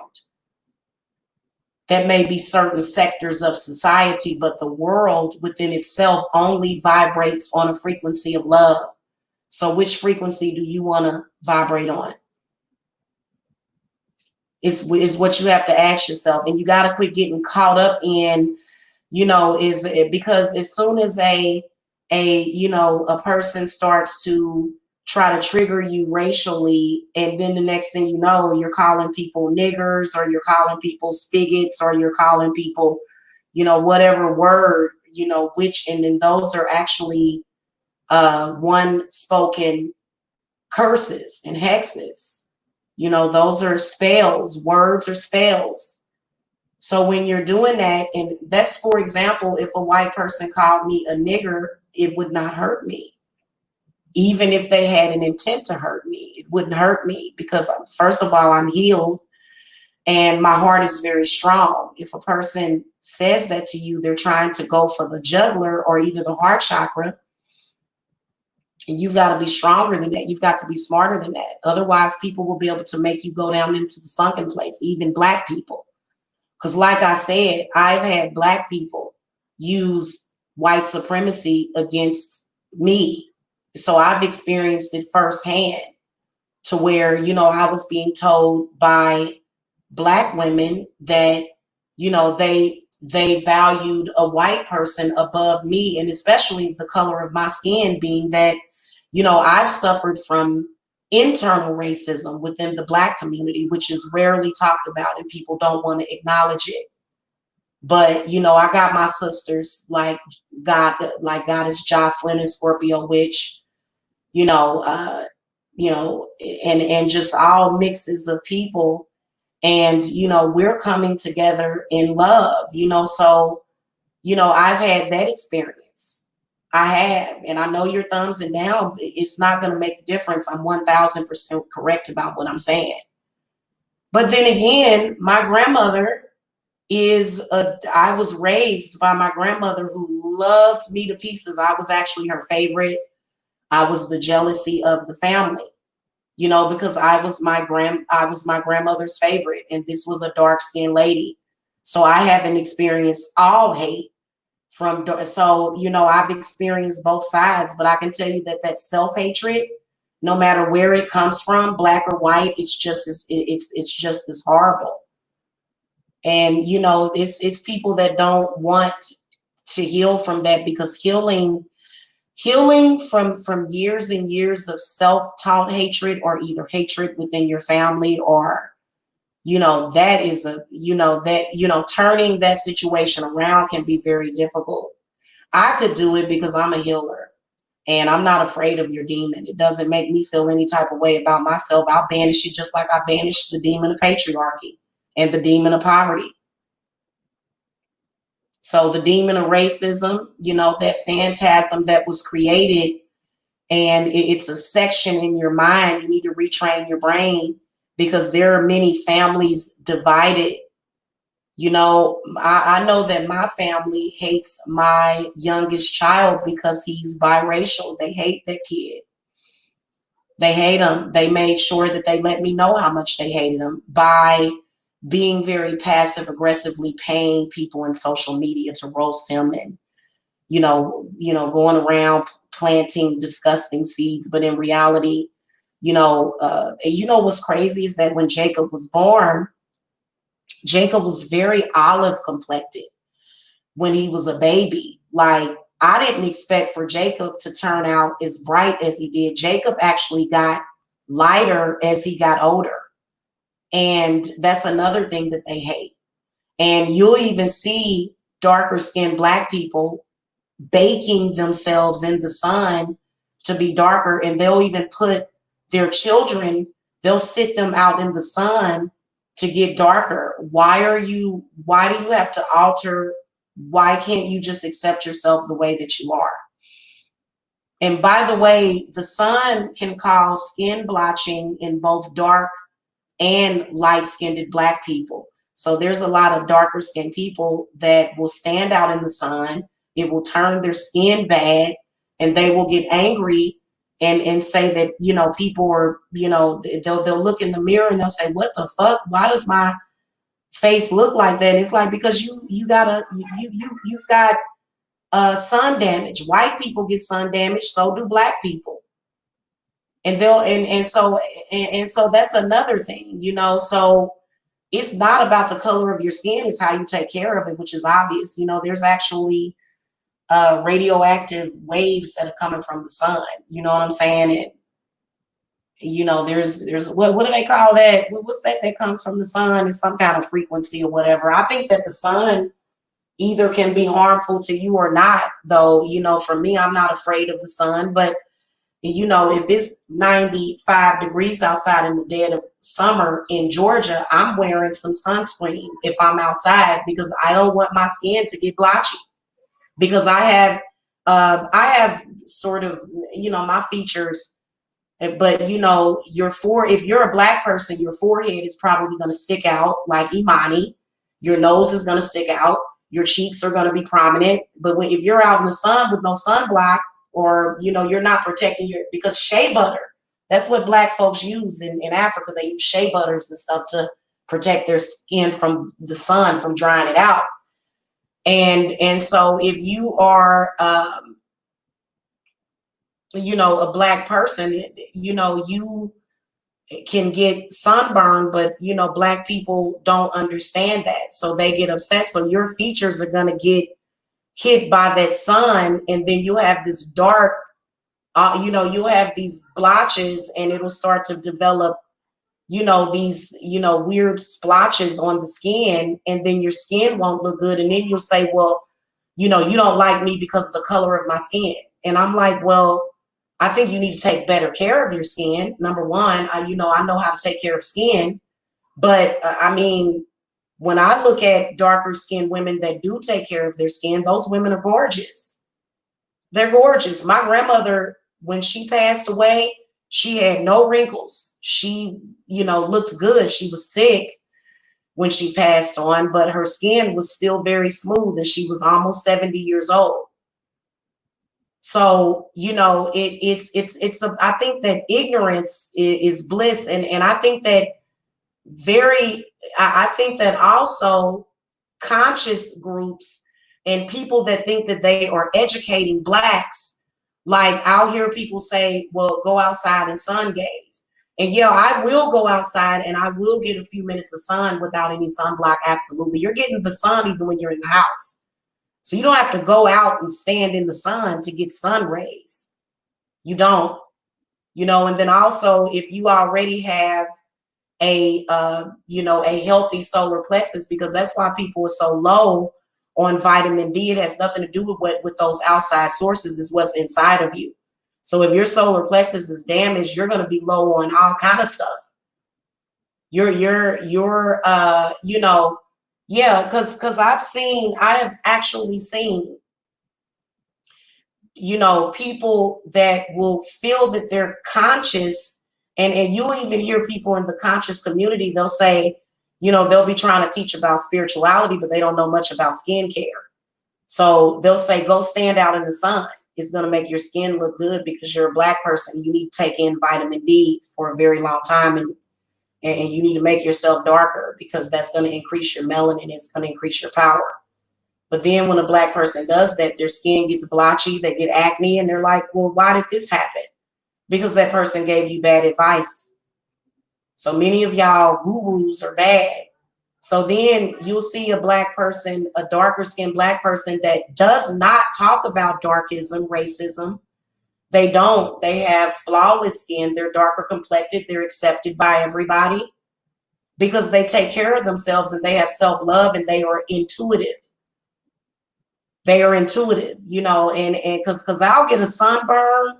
That may be certain sectors of society, but the world within itself only vibrates on a frequency of love. So which frequency do you want to vibrate on? Is what you have to ask yourself. And you got to quit getting caught up in, you know, is it, because as soon as a person starts to try to trigger you racially, and then the next thing you know, you're calling people niggers, or you're calling people spigots, or you're calling people, you know, whatever word, you know, and then those are actually one spoken curses and hexes. You know, those are spells. Words are spells. So when you're doing that, and that's, for example, if a white person called me a nigger, it would not hurt me. Even if they had an intent to hurt me, it wouldn't hurt me, because first of all, I'm healed and my heart is very strong. If a person says that to you, they're trying to go for the jugular or either the heart chakra. And you've got to be stronger than that. You've got to be smarter than that. Otherwise, people will be able to make you go down into the sunken place, even Black people. Because like I said, I've had Black people use white supremacy against me. So I've experienced it firsthand, to where, I was being told by Black women that, they valued a white person above me, and especially the color of my skin, being that, I've suffered from internal racism within the Black community, which is rarely talked about and people don't want to acknowledge it. But, I got my sisters like Goddess Jocelyn and Scorpio Witch, you know, uh, and just all mixes of people. And, we're coming together in love, so, I've had that experience. I have, and I know your thumbs and down, it's not going to make a difference. I'm 1000% correct about what I'm saying. But then again, my grandmother I was raised by my grandmother, who loved me to pieces. I was actually her favorite. I was the jealousy of the family, because I was my grandmother's favorite, and this was a dark-skinned lady. So I haven't experienced all hate I've experienced both sides, but I can tell you that self-hatred, no matter where it comes from, Black or white, it's just as horrible. And it's people that don't want to heal from that, because healing from years and years of self-taught hatred, or either hatred within your family, or that is turning that situation around can be very difficult. I could do it because I'm a healer, and I'm not afraid of your demon. It doesn't make me feel any type of way about myself. I'll banish it just like I banished the demon of patriarchy and the demon of poverty. So the demon of racism, that phantasm that was created, and it's a section in your mind. You need to retrain your brain, because there are many families divided. I know that my family hates my youngest child because he's biracial. They hate that kid. They hate him. They made sure that they let me know how much they hated him by being very passive aggressively paying people in social media to roast him, and going around planting disgusting seeds. But in reality, what's crazy is that when Jacob was born, Jacob was very olive complected when he was a baby. Like, I didn't expect for Jacob to turn out as bright as he did. Jacob actually got lighter as he got older. And that's another thing that they hate. And you'll even see darker skinned Black people baking themselves in the sun to be darker. And they'll even put their children, they'll sit them out in the sun to get darker. Why do you have to alter? Why can't you just accept yourself the way that you are? And by the way, the sun can cause skin blotching in both dark and light-skinned Black people. So there's a lot of darker skinned people that will stand out in the sun. It will turn their skin bad, and they will get angry and say that, people are, they'll look in the mirror and they'll say, what the fuck? Why does my face look like that? And it's like, because you've got sun damage. White people get sun damage, so do Black people. And so that's another thing, so it's not about the color of your skin, it's how you take care of it, which is obvious. There's actually radioactive waves that are coming from the sun. You know what I'm saying? And there's what do they call that? What's that comes from the sun? It's some kind of frequency or whatever. I think that the sun either can be harmful to you or not, though. For me, I'm not afraid of the sun, but if it's 95 degrees outside in the dead of summer in Georgia, I'm wearing some sunscreen if I'm outside, because I don't want my skin to get blotchy. Because I have sort of, my features, but if you're a Black person, your forehead is probably going to stick out like Imani. Your nose is going to stick out. Your cheeks are going to be prominent. But if you're out in the sun with no sunblock, or you're not protecting because shea butter, that's what Black folks use in Africa. They use shea butters and stuff to protect their skin from the sun, from drying it out. And so if you are, you know, a black person, you know, you can get sunburned, but you know, black people don't understand that. So they get upset. So your features are going to get hit by that sun. And then you have this dark, you know, you have these blotches and it'll start to develop, you know, these, you know, weird splotches on the skin. And then your skin won't look good. And then you'll say, well, you know, you don't like me because of the color of my skin. And I'm like, well, I think you need to take better care of your skin. Number one, you know, I know how to take care of skin, but I mean, when I look at darker skinned women that do take care of their skin, those women are gorgeous. They're gorgeous. My grandmother, when she passed away, she had no wrinkles. She, you know, looked good. She was sick when she passed on, but her skin was still very smooth and she was almost 70 years old. So, you know, I think that ignorance is bliss. And I think that I think that also conscious groups and people that think that they are educating blacks, like I'll hear people say, well, go outside and sun gaze. And yeah, I will go outside and I will get a few minutes of sun without any sunblock. Absolutely. You're getting the sun even when you're in the house. So you don't have to go out and stand in the sun to get sun rays. You don't, you know, and then also if you already have a you know, a healthy solar plexus, because that's why people are so low on vitamin D. It has nothing to do with what with those outside sources, is what's inside of you. So if your solar plexus is damaged, you're going to be low on all kind of stuff. You're you know, yeah, because I have actually seen, you know, people that will feel that they're conscious, and you'll even hear people in the conscious community, they'll say, you know, they'll be trying to teach about spirituality, but they don't know much about skincare. So they'll say, go stand out in the sun. It's going to make your skin look good because you're a black person. You need to take in vitamin D for a very long time, and you need to make yourself darker because that's going to increase your melanin. It's going to increase your power. But then when a black person does that, their skin gets blotchy, they get acne, and they're like, well, why did this happen? Because that person gave you bad advice. So many of y'all gurus are bad. So then you'll see a black person, a darker skinned black person that does not talk about darkism, racism. They don't. They have flawless skin. They're darker complected. They're accepted by everybody because they take care of themselves and they have self-love and they are intuitive. They are intuitive, you know, and because I'll get a sunburn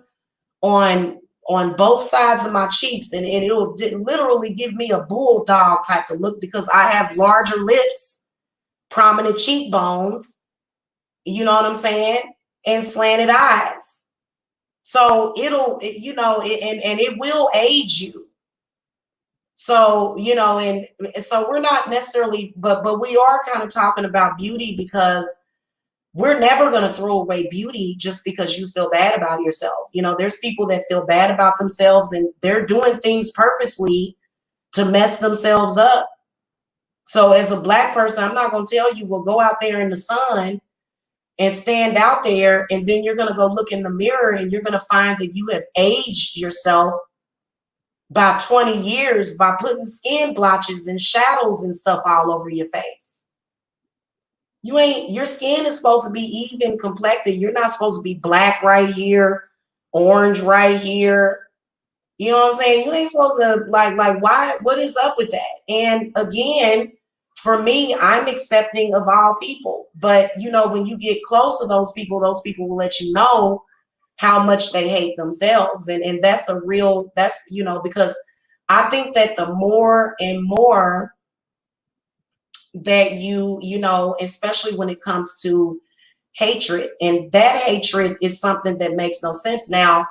on both sides of my cheeks, and it'll literally give me a bulldog type of look because I have larger lips, prominent cheekbones, you know what I'm saying, and slanted eyes. So it'll, you know, and it will age you. So, you know, and so we're not necessarily, but we are kind of talking about beauty because we're never going to throw away beauty just because you feel bad about yourself. You know, there's people that feel bad about themselves and they're doing things purposely to mess themselves up. So as a black person, I'm not going to tell you, well, go out there in the sun and stand out there, and then you're going to go look in the mirror and you're going to find that you have aged yourself by 20 years by putting skin blotches and shadows and stuff all over your face. Your skin is supposed to be even complected. You're not supposed to be black right here, orange right here. You know what I'm saying? You ain't supposed to like why, what is up with that? And again, for me, I'm accepting of all people. But you know, when you get close to those people will let you know how much they hate themselves. And that's that's, you know, because I think that the more and more that you know, especially when it comes to hatred, and that hatred is something that makes no sense. Now,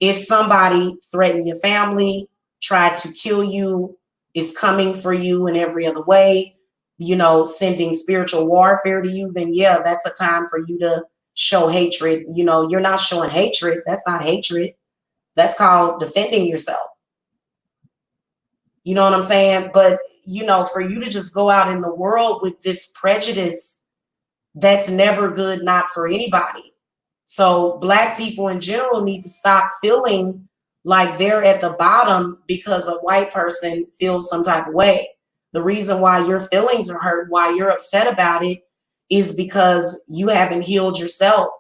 if somebody threatened your family, tried to kill you, is coming for you in every other way, you know, sending spiritual warfare to you, then yeah, that's a time for you to show hatred. You know, you're not showing hatred. That's not hatred. That's called defending yourself. You know what I'm saying? But, you know, for you to just go out in the world with this prejudice That's never good, not for anybody. So Black people in general need to stop feeling like they're at the bottom because a white person feels some type of way. The reason why your feelings are hurt, why you're upset about it, is because you haven't healed yourself.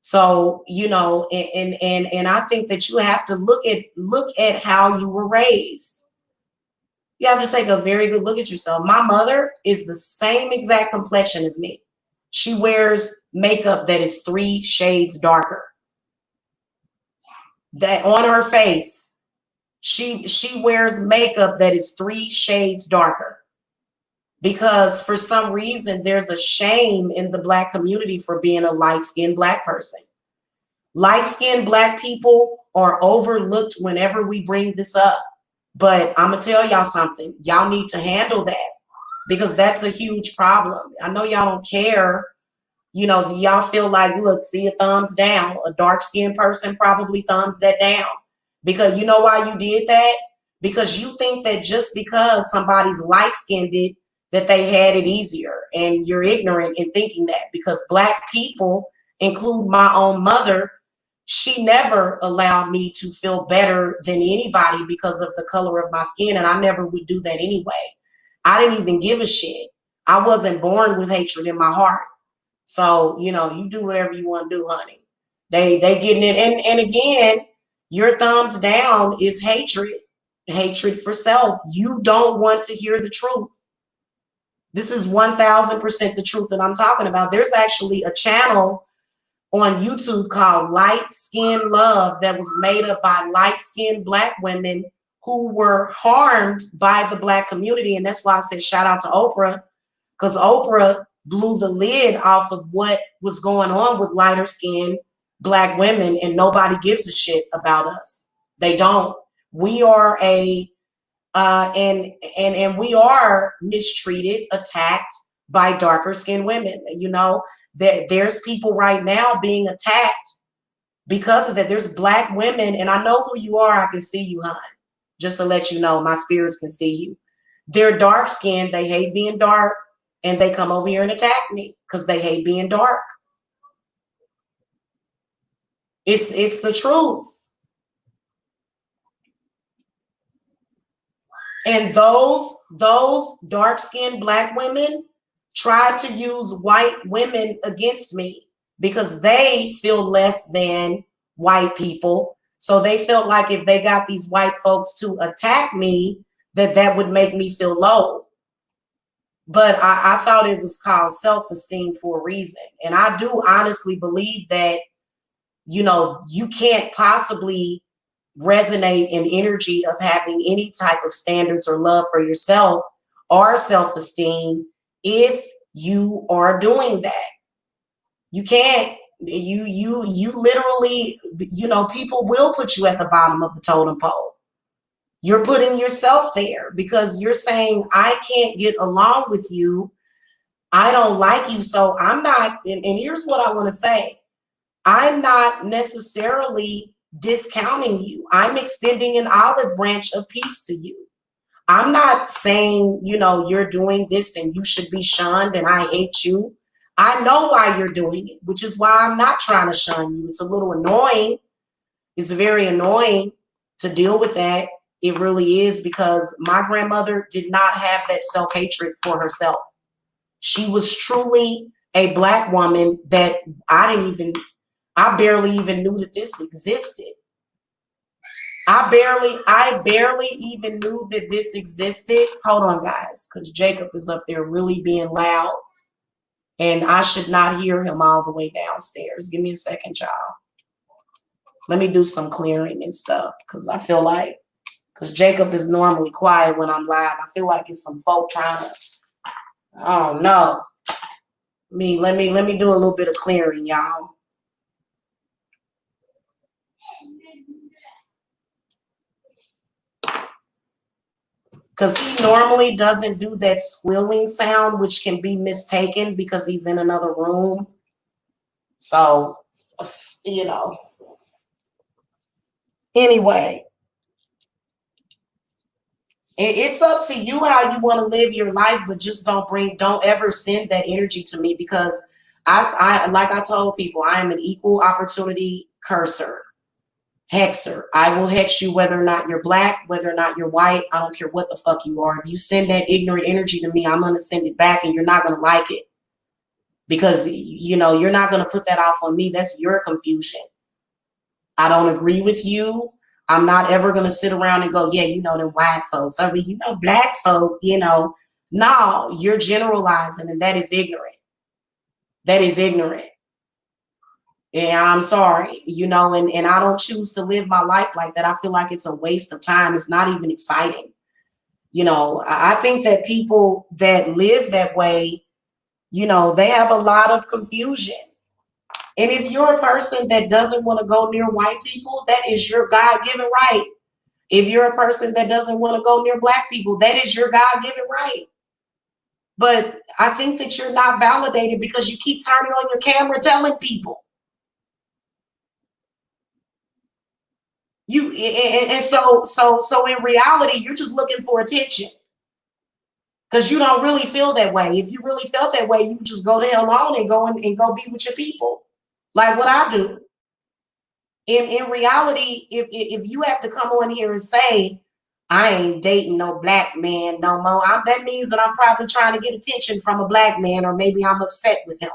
So, you know, and I think that you have to look at how you were raised. You have to take a very good look at yourself. My mother is the same exact complexion as me. She wears makeup that is 3 shades darker. That on her face, she wears makeup that is 3 shades darker. Because for some reason there's a shame in the Black community for being a light-skinned Black person. Light-skinned Black people are overlooked whenever we bring this up. But I'm going to tell y'all something. Y'all need to handle that because that's a huge problem. I know y'all don't care. You know, y'all feel like, look, see a thumbs down. A dark-skinned person probably thumbs that down. Because you know why you did that? Because you think that just because somebody's light-skinned it, that they had it easier. And you're ignorant in thinking that. Because Black people, include my own mother, she never allowed me to feel better than anybody because of the color of my skin. And I never would do that anyway. I didn't even give a shit. I wasn't born with hatred in my heart. So, you know, you do whatever you want to do, honey. They getting it. And again, your thumbs down is hatred for self. You don't want to hear the truth. This is 1000% the truth that I'm talking about. There's actually a channel on YouTube called Light Skin Love that was made up by light-skinned Black women who were harmed by the Black community. And that's why I said shout out to Oprah, because Oprah blew the lid off of what was going on with lighter skinned Black women, and nobody gives a shit about us. They don't. We are and we are mistreated, attacked by darker skinned women. You know, there's people right now being attacked because of that. There's Black women, and I know who you are. I can see you, hon. Just to let you know, my spirits can see you. They're dark skinned. They hate being dark, and they come over here and attack me because they hate being dark. It's the truth. And those dark-skinned Black women tried to use white women against me because they feel less than white people. So they felt like if they got these white folks to attack me, that would make me feel low. But I thought it was called self-esteem for a reason. And I do honestly believe that, you know, you can't possibly resonate in energy of having any type of standards or love for yourself or self-esteem if you are doing that. You can't. You literally, you know, people will put you at the bottom of the totem pole. You're putting yourself there because you're saying, I can't get along with you. I don't like you. So I'm not, and here's what I want to say. I'm not necessarily discounting you. I'm extending an olive branch of peace to you. I'm not saying, you know, you're doing this and you should be shunned and I hate you. I know why you're doing it, which is why I'm not trying to shun you. It's a little annoying. It's very annoying to deal with that. It really is, because my grandmother did not have that self-hatred for herself. She was truly a Black woman that I barely even knew that this existed. I barely even knew that this existed. Hold on, guys, because Jacob is up there really being loud, and I should not hear him all the way downstairs. Give me a second, y'all. Let me do some clearing and stuff, because I feel like, because Jacob is normally quiet when I'm live, I feel like it's some folk trying to, oh no. Let me do a little bit of clearing, y'all. Because he normally doesn't do that squealing sound, which can be mistaken because he's in another room. So, you know. Anyway. It's up to you how you want to live your life, but just don't ever send that energy to me, because like I told people, I am an equal opportunity cursor, hexer. I will hex you whether or not you're black, whether or not you're white. I don't care what the fuck you are. If you send that ignorant energy to me, I'm going to send it back, and you're not going to like it, because, you're not going to put that off on me. That's your confusion. I don't agree with you. I'm not ever going to sit around and go, yeah, the white folks. I mean, black folk, no, you're generalizing, and that is ignorant. That is ignorant. Yeah, I'm sorry, and I don't choose to live my life like that. I feel like it's a waste of time. It's not even exciting. I think that people that live that way, they have a lot of confusion. And if you're a person that doesn't want to go near white people, that is your God-given right. If you're a person that doesn't want to go near black people, that is your God-given right. But I think that you're not validated because you keep turning on your camera telling people. So in reality, you're just looking for attention, because you don't really feel that way. If you really felt that way, you would just go to hell on and go be with your people, like what I do. In reality, if you have to come on here and say, I ain't dating no black man no more, that means that I'm probably trying to get attention from a black man, or maybe I'm upset with him.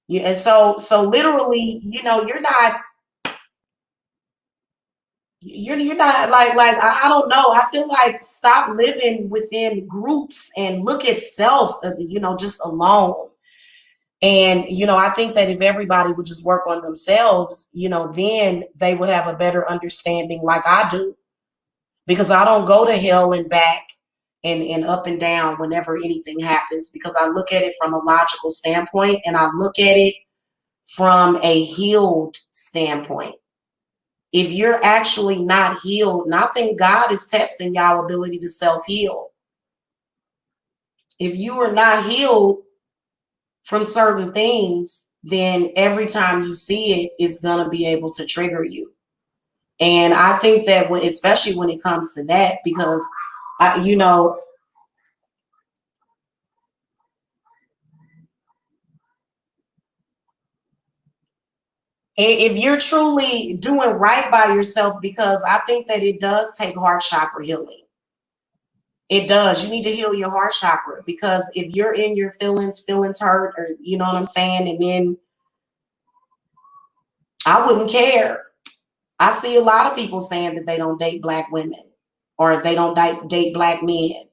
Yeah, and so literally, you're not like I don't know. I feel like stop living within groups and look at self, just alone. And, I think that if everybody would just work on themselves, then they would have a better understanding, like I do, because I don't go to hell and back and up and down whenever anything happens, because I look at it from a logical standpoint, and I look at it from a healed standpoint. If you're actually not healed, and I think God is testing y'all ability to self-heal. If you are not healed from certain things, then every time you see it, it's going to be able to trigger you. And I think that especially when it comes to that, because, if you're truly doing right by yourself, because I think that it does take heart chakra healing. It does. You need to heal your heart chakra, because if you're in your feelings hurt, or you know what I'm saying, and then I wouldn't care. I see a lot of people saying that they don't date black women, or they don't date black men.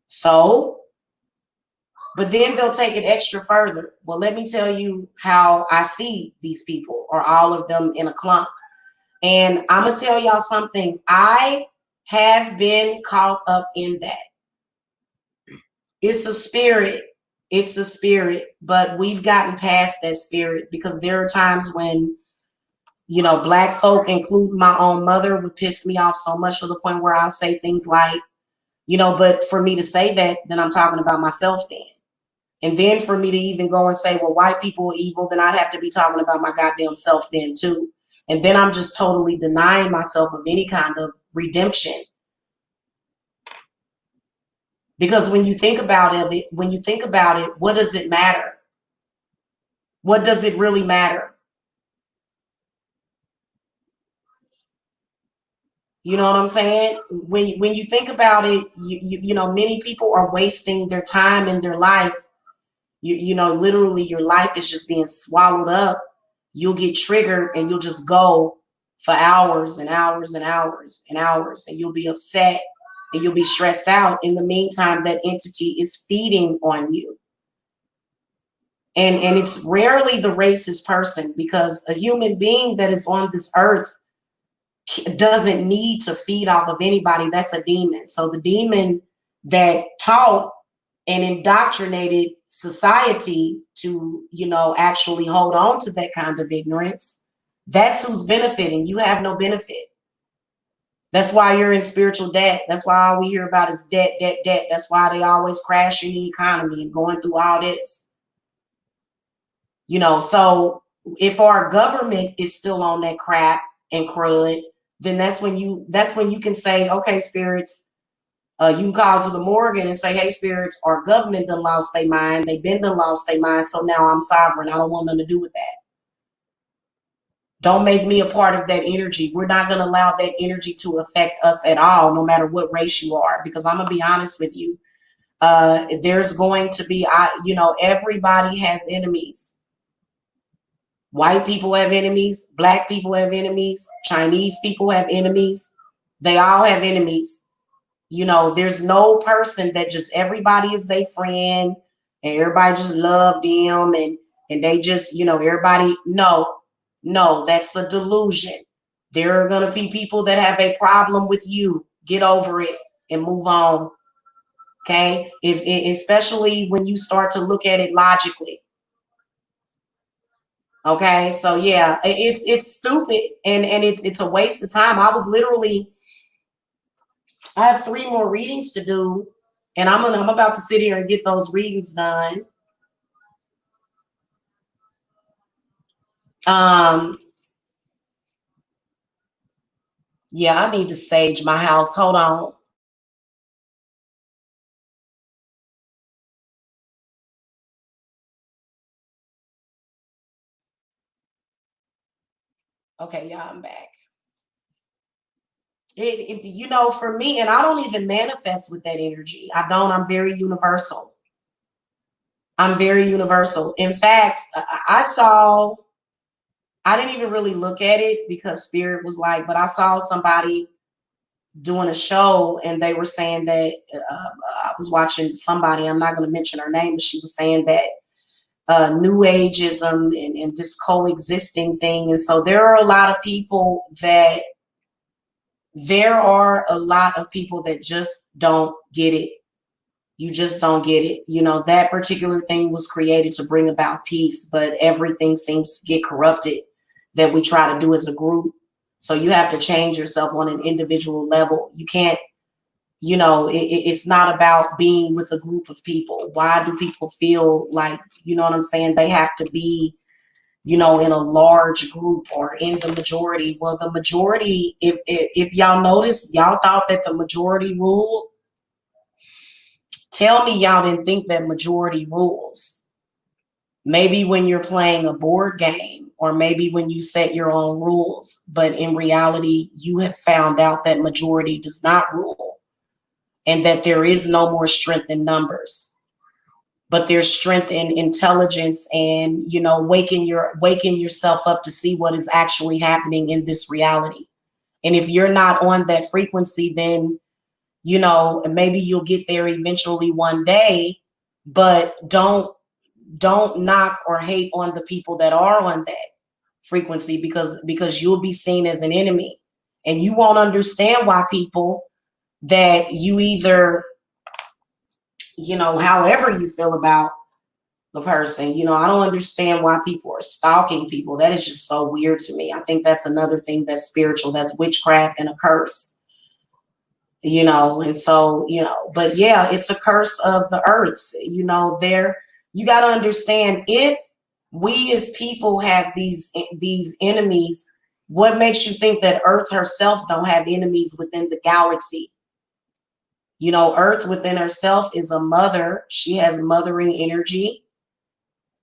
So, but then they'll take it extra further. Well, let me tell you how I see these people, or all of them in a clump. And I'm going to tell y'all something. I have been caught up in that. It's a spirit. It's a spirit. But we've gotten past that spirit, because there are times when, black folk, including my own mother, would piss me off so much to the point where I'll say things like, but for me to say that, then I'm talking about myself then. And then for me to even go and say, well, white people are evil, then I'd have to be talking about my goddamn self then too. And then I'm just totally denying myself of any kind of redemption. Because when you think about it, what does it matter? What does it really matter? You know what I'm saying? When you think about it, many people are wasting their time in their life. Literally your life is just being swallowed up. You'll get triggered and you'll just go for hours and hours and hours and hours, and you'll be upset and you'll be stressed out. In the meantime, that entity is feeding on you. And it's rarely the racist person, because a human being that is on this earth doesn't need to feed off of anybody. That's a demon. So the demon that taught and indoctrinated society to, actually hold on to that kind of ignorance, that's who's benefiting. You have no benefit. That's why you're in spiritual debt. That's why all we hear about is debt, debt, debt. That's why they always crashing the economy and going through all this. So if our government is still on that crap and crud, then that's when you can say, okay, spirits, you can call to the Morgan and say, hey, spirits, our government done lost their mind. They've been done lost their mind. So now I'm sovereign. I don't want nothing to do with that. Don't make me a part of that energy. We're not going to allow that energy to affect us at all, no matter what race you are. Because I'm going to be honest with you. There's going to be, everybody has enemies. White people have enemies. Black people have enemies. Chinese people have enemies. They all have enemies. There's no person that just everybody is their friend and everybody just love them and they just, everybody. No, that's a delusion. There are going to be people that have a problem with you. Get over it and move on. Okay. Especially when you start to look at it logically. Okay. So yeah, it's stupid and it's a waste of time. I have 3 more readings to do, and I'm about to sit here and get those readings done. Yeah, I need to sage my house. Hold on. Okay, yeah, I'm back. For me, and I don't even manifest with that energy. I don't. I'm very universal. I'm very universal. In fact, I didn't even really look at it because spirit was like, but I saw somebody doing a show and they were saying that I was watching somebody, I'm not going to mention her name, but she was saying that new ageism and this coexisting thing. And so there are a lot of people that just don't get it. You just don't get it. That particular thing was created to bring about peace, but everything seems to get corrupted that we try to do as a group. So you have to change yourself on an individual level. You can't, it's not about being with a group of people. Why do people feel like, you know what I'm saying? They have to be, in a large group or in the majority. Well, the majority, if y'all notice, y'all thought that the majority ruled. Tell me y'all didn't think that majority rules. Maybe when you're playing a board game or maybe when you set your own rules, but in reality, you have found out that majority does not rule and that there is no more strength in numbers, but there's strength in intelligence and, waking yourself up to see what is actually happening in this reality. And if you're not on that frequency, then, maybe you'll get there eventually one day, but don't knock or hate on the people that are on that frequency because you'll be seen as an enemy and you won't understand why people that you either, however you feel about the person, I don't understand why people are stalking people. That is just so weird to me. I think that's another thing that's spiritual, that's witchcraft and a curse. And so, but yeah, it's a curse of the earth. You got to understand, if we as people have these enemies, what makes you think that earth herself don't have enemies within the galaxy? Earth within herself is a mother. She has mothering energy.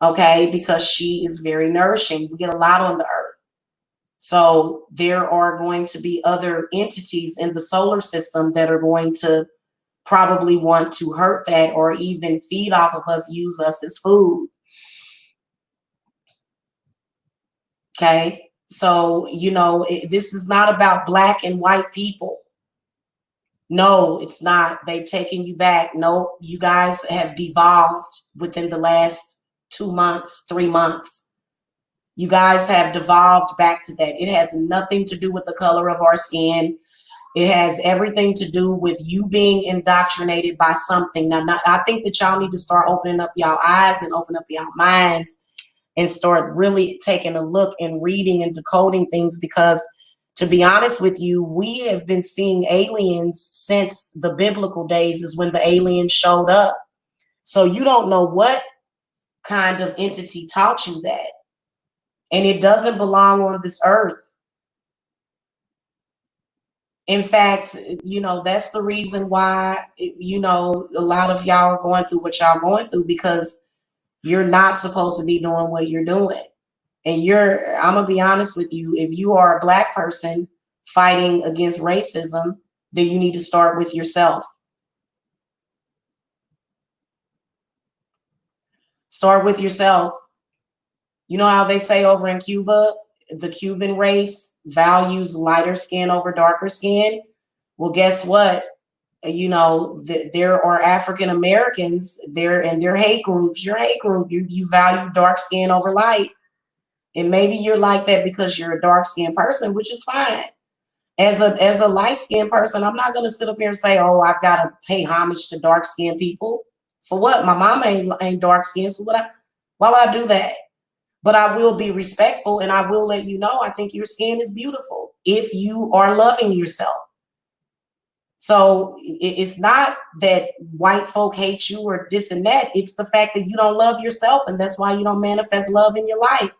Okay. Because she is very nourishing. We get a lot on the earth. So there are going to be other entities in the solar system that are going to probably want to hurt that or even feed off of us, use us as food. Okay. So, this is not about black and white people. No, it's not. They've taken you back. No, you guys have devolved within the last 2 months, 3 months. You guys have devolved back to that. It has nothing to do with the color of our skin. It has everything to do with you being indoctrinated by something. Now, I think that y'all need to start opening up y'all eyes and open up y'all minds and start really taking a look and reading and decoding things, because to be honest with you, we have been seeing aliens since the biblical days is when the aliens showed up. So you don't know what kind of entity taught you that. And it doesn't belong on this earth. In fact, that's the reason why, a lot of y'all are going through what y'all going through, because you're not supposed to be doing what you're doing. And I'm going to be honest with you. If you are a Black person fighting against racism, then you need to start with yourself. Start with yourself. You know how they say over in Cuba, the Cuban race values lighter skin over darker skin? Well, guess what? There are African Americans there, and their hate groups. Your hate group, you value dark skin over light. And maybe you're like that because you're a dark skinned person, which is fine. As a light skinned person, I'm not going to sit up here and say, oh, I've got to pay homage to dark skinned people. For what? My mama ain't dark skinned. So why would I do that? But I will be respectful, and I will let you know I think your skin is beautiful if you are loving yourself. So it's not that white folk hate you or this and that. It's the fact that you don't love yourself, and that's why you don't manifest love in your life.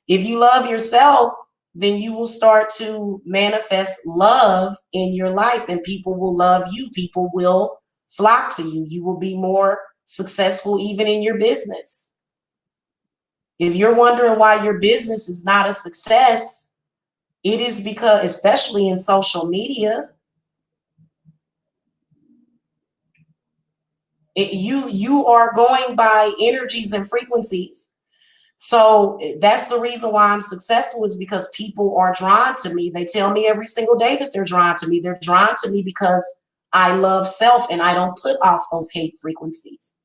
If you love yourself, then you will start to manifest love in your life, and people will love you. People will flock to you. You will be more successful even in your business. If you're wondering why your business is not a success, it is because, especially in social media, you are going by energies and frequencies. So that's the reason why I'm successful, is because people are drawn to me. They tell me every single day that they're drawn to me. They're drawn to me because I love self, and I don't put off those hate frequencies.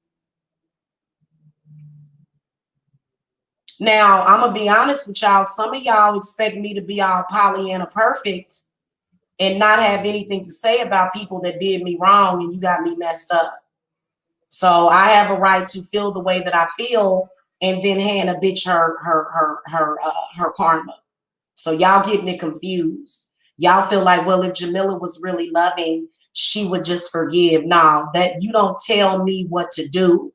Now, I'm going to be honest with y'all. Some of y'all expect me to be all Pollyanna perfect and not have anything to say about people that did me wrong, and you got me messed up. So I have a right to feel the way that I feel, and then hand a bitch her karma. So y'all getting it confused. Y'all feel like, well, if Jamila was really loving, she would just forgive. No, that you don't tell me what to do.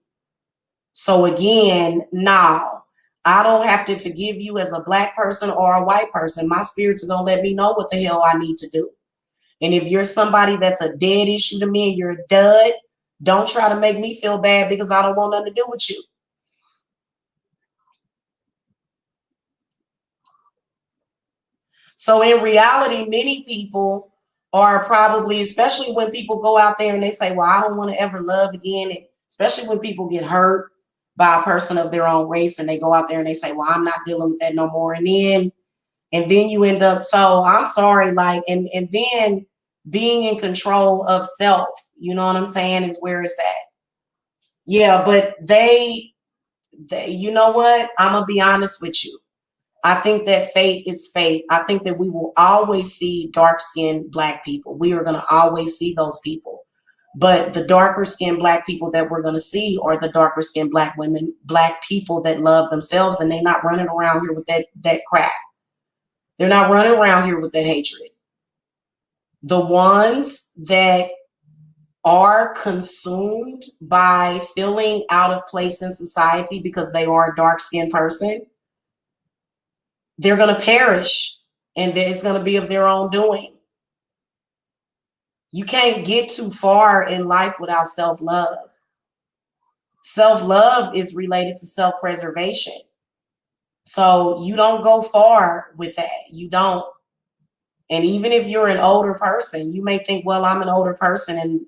So again, no, I don't have to forgive you as a Black person or a white person. My spirits are gonna let me know what the hell I need to do. And if you're somebody that's a dead issue to me and you're a dud, don't try to make me feel bad because I don't want nothing to do with you. So in reality, many people are probably, especially when people go out there and they say, well, I don't want to ever love again. And especially when people get hurt by a person of their own race and they go out there and they say, well, I'm not dealing with that no more. And then you end up, so I'm sorry, like, and then being in control of self, you know what I'm saying, is where it's at. Yeah, but they you know what? I'm going to be honest with you. I think that fate is fate. I think that we will always see dark-skinned Black people. We are going to always see those people. But the darker-skinned Black people that we're going to see are the darker-skinned Black women, Black people that love themselves, and they're not running around here with that crap. They're not running around here with that hatred. The ones that are consumed by feeling out of place in society because they are a dark-skinned person, they're going to perish, and it's going to be of their own doing. You can't get too far in life without self-love. Self-love is related to self-preservation. So you don't go far with that. You don't. And even if you're an older person, you may think, well, I'm an older person, and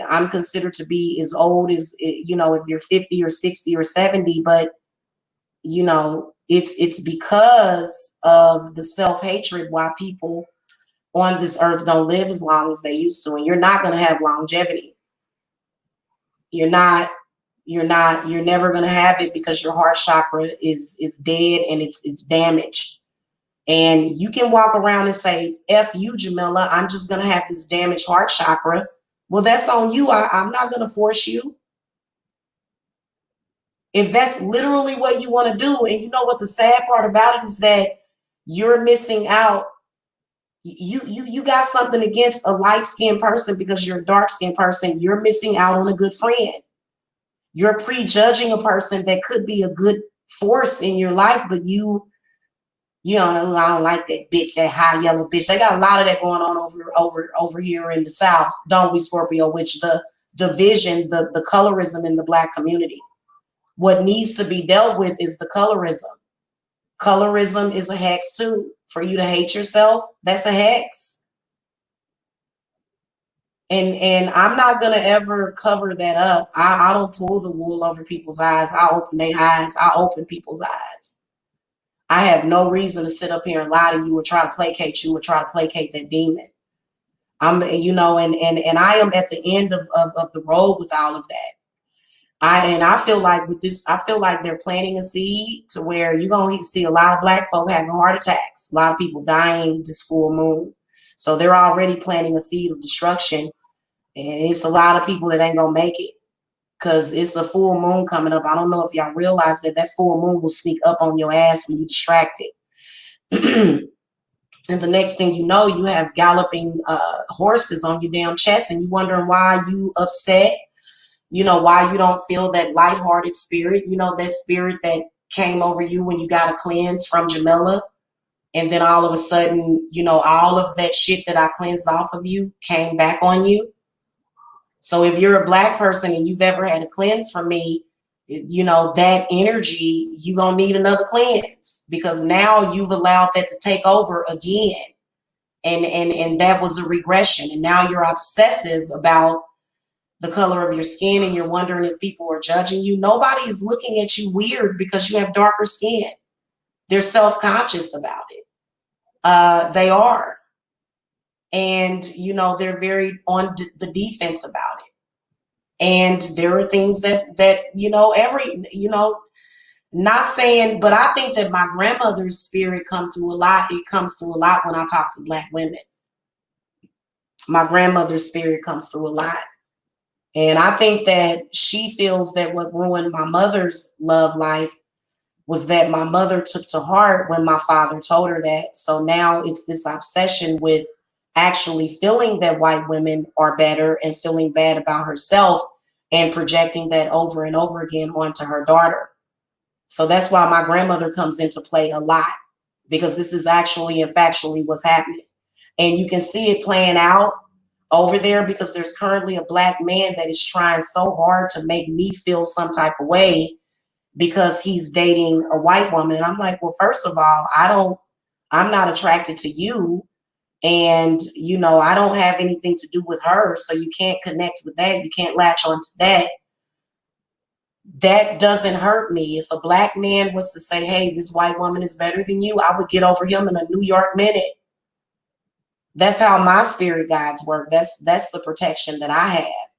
I'm considered to be as old as, if you're 50 or 60 or 70, but it's because of the self-hatred why people on this earth don't live as long as they used to. And you're not going to have longevity. You're never going to have it, because your heart chakra is dead and it's damaged. And you can walk around and say, F you, Jamila, I'm just going to have this damaged heart chakra. Well, that's on you. I'm not going to force you. If that's literally what you want to do, and you know what the sad part about it is, that you're missing out. You got something against a light-skinned person because you're a dark-skinned person. You're missing out on a good friend. You're prejudging a person that could be a good force in your life, but you You know, I don't like that bitch, that high yellow bitch. They got a lot of that going on over here in the South, don't we, Scorpio? Which the division, the colorism in the Black community. What needs to be dealt with is the colorism. Colorism is a hex too. For you to hate yourself, that's a hex. And I'm not gonna ever cover that up. I don't pull the wool over people's eyes. I open their eyes. I open people's eyes. I have no reason to sit up here and lie to you or try to placate you or try to placate that demon. You know, and I am at the end of the road with all of that. I feel like with this, I feel like they're planting a seed to where you're gonna see a lot of Black folk having heart attacks, a lot of people dying this full moon. So they're already planting a seed of destruction, and it's a lot of people that ain't gonna make it because it's a full moon coming up. I don't know if y'all realize that that full moon will sneak up on your ass when you're distracted. And the next thing you know, you have galloping horses on your damn chest, and you wondering why you upset. You know, why you don't feel that lighthearted spirit. You know, that spirit that came over you when you got a cleanse from Jamila, and then all of a sudden, you know, all of that shit that I cleansed off of you came back on you. So if you're a Black person and you've ever had a cleanse from me, you know, that energy, you're going to need another cleanse because now you've allowed that to take over again. And that was a regression. And now you're obsessive about the color of your skin and you're wondering if people are judging you. Nobody is looking at you weird because you have darker skin. They're self-conscious about it. They are. And, you know, they're very on the defense about it. And there are things that you know, not saying, but I think that my grandmother's spirit comes through a lot. It comes through a lot when I talk to Black women. My grandmother's spirit comes through a lot. And I think that she feels that what ruined my mother's love life was that my mother took to heart when my father told her that. So now it's this obsession with actually feeling that white women are better and feeling bad about herself and projecting that over and over again onto her daughter. So that's why my grandmother comes into play a lot, because this is actually and factually what's happening. And you can see it playing out over there because there's currently a Black man that is trying so hard to make me feel some type of way because he's dating a white woman. And I'm like, well, first of all, I'm not attracted to you. And, you know, I don't have anything to do with her. So you can't connect with that. You can't latch onto that. That doesn't hurt me. If a Black man was to say, hey, this white woman is better than you, I would get over him in a New York minute. That's how my spirit guides work. That's the protection that I have.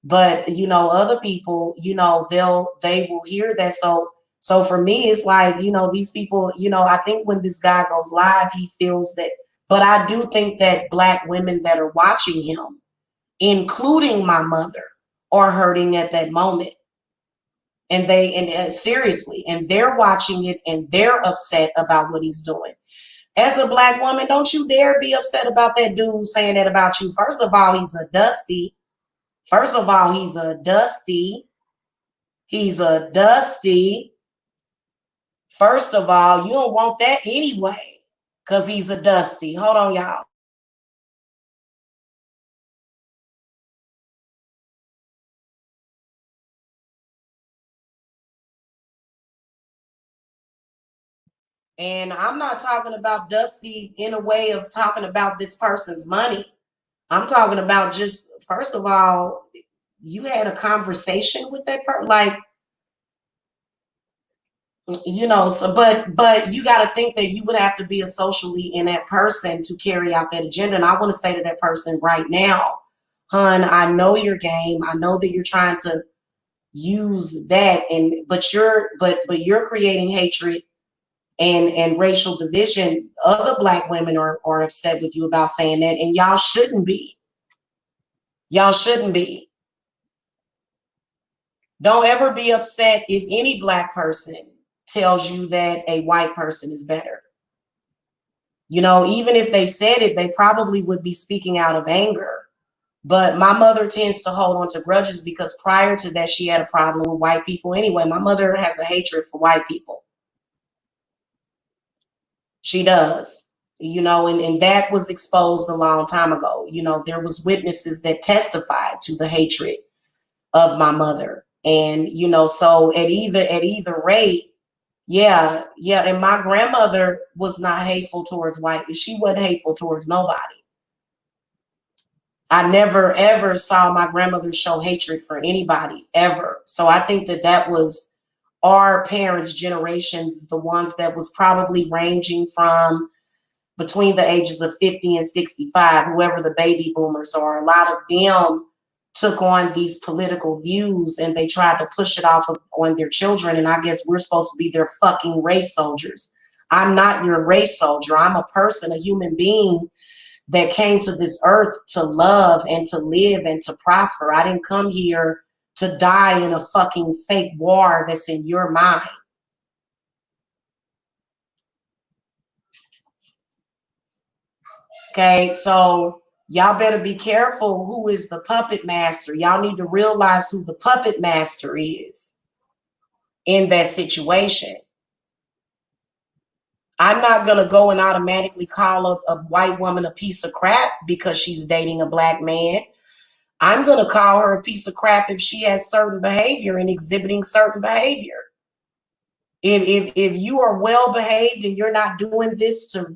But, you know, other people, you know, they will hear that. So for me, it's like, you know, these people, you know, I think when this guy goes live, he feels that, but I do think that Black women that are watching him, including my mother, are hurting at that moment. And seriously, and they're watching it and they're upset about what he's doing. As a Black woman, don't you dare be upset about that dude saying that about you. First of all, he's a dusty. First of all, he's a dusty. He's a dusty. First of all, you don't want that anyway, because he's a dusty. Hold on, y'all. And I'm not talking about dusty in a way of talking about this person's money. I'm talking about just, first of all, you had a conversation with that person. Like, you know, so but you got to think that you would have to be a socially inept person to carry out that agenda. And I want to say to that person right now, hun, I know your game. I know that you're trying to use that, and but you're creating hatred and racial division. Other Black women are upset with you about saying that, and y'all shouldn't be. Y'all shouldn't be. Don't ever be upset if any Black person tells you that a white person is better. You know, even if they said it, they probably would be speaking out of anger. But my mother tends to hold on to grudges because prior to that, she had a problem with white people anyway. My mother has a hatred for white people. She does. And that was exposed a long time ago. There was witnesses that testified to the hatred of my mother. And, so at either rate, yeah. And my grandmother was not hateful towards white. She wasn't hateful towards nobody. I never, ever saw my grandmother show hatred for anybody, ever. So I think that was our parents' generations, the ones that was probably ranging from between the ages of 50 and 65, whoever the baby boomers are. A lot of them took on these political views and they tried to push it off on their children. And I guess we're supposed to be their fucking race soldiers. I'm not your race soldier. I'm a person, a human being that came to this earth to love and to live and to prosper. I didn't come here to die in a fucking fake war that's in your mind. Okay, so y'all better be careful who is the puppet master. Y'all need to realize who the puppet master is in that situation. I'm not going to go and automatically call a white woman a piece of crap because she's dating a black man. I'm going to call her a piece of crap if she has certain behavior and exhibiting certain behavior. If you are well behaved and you're not doing this to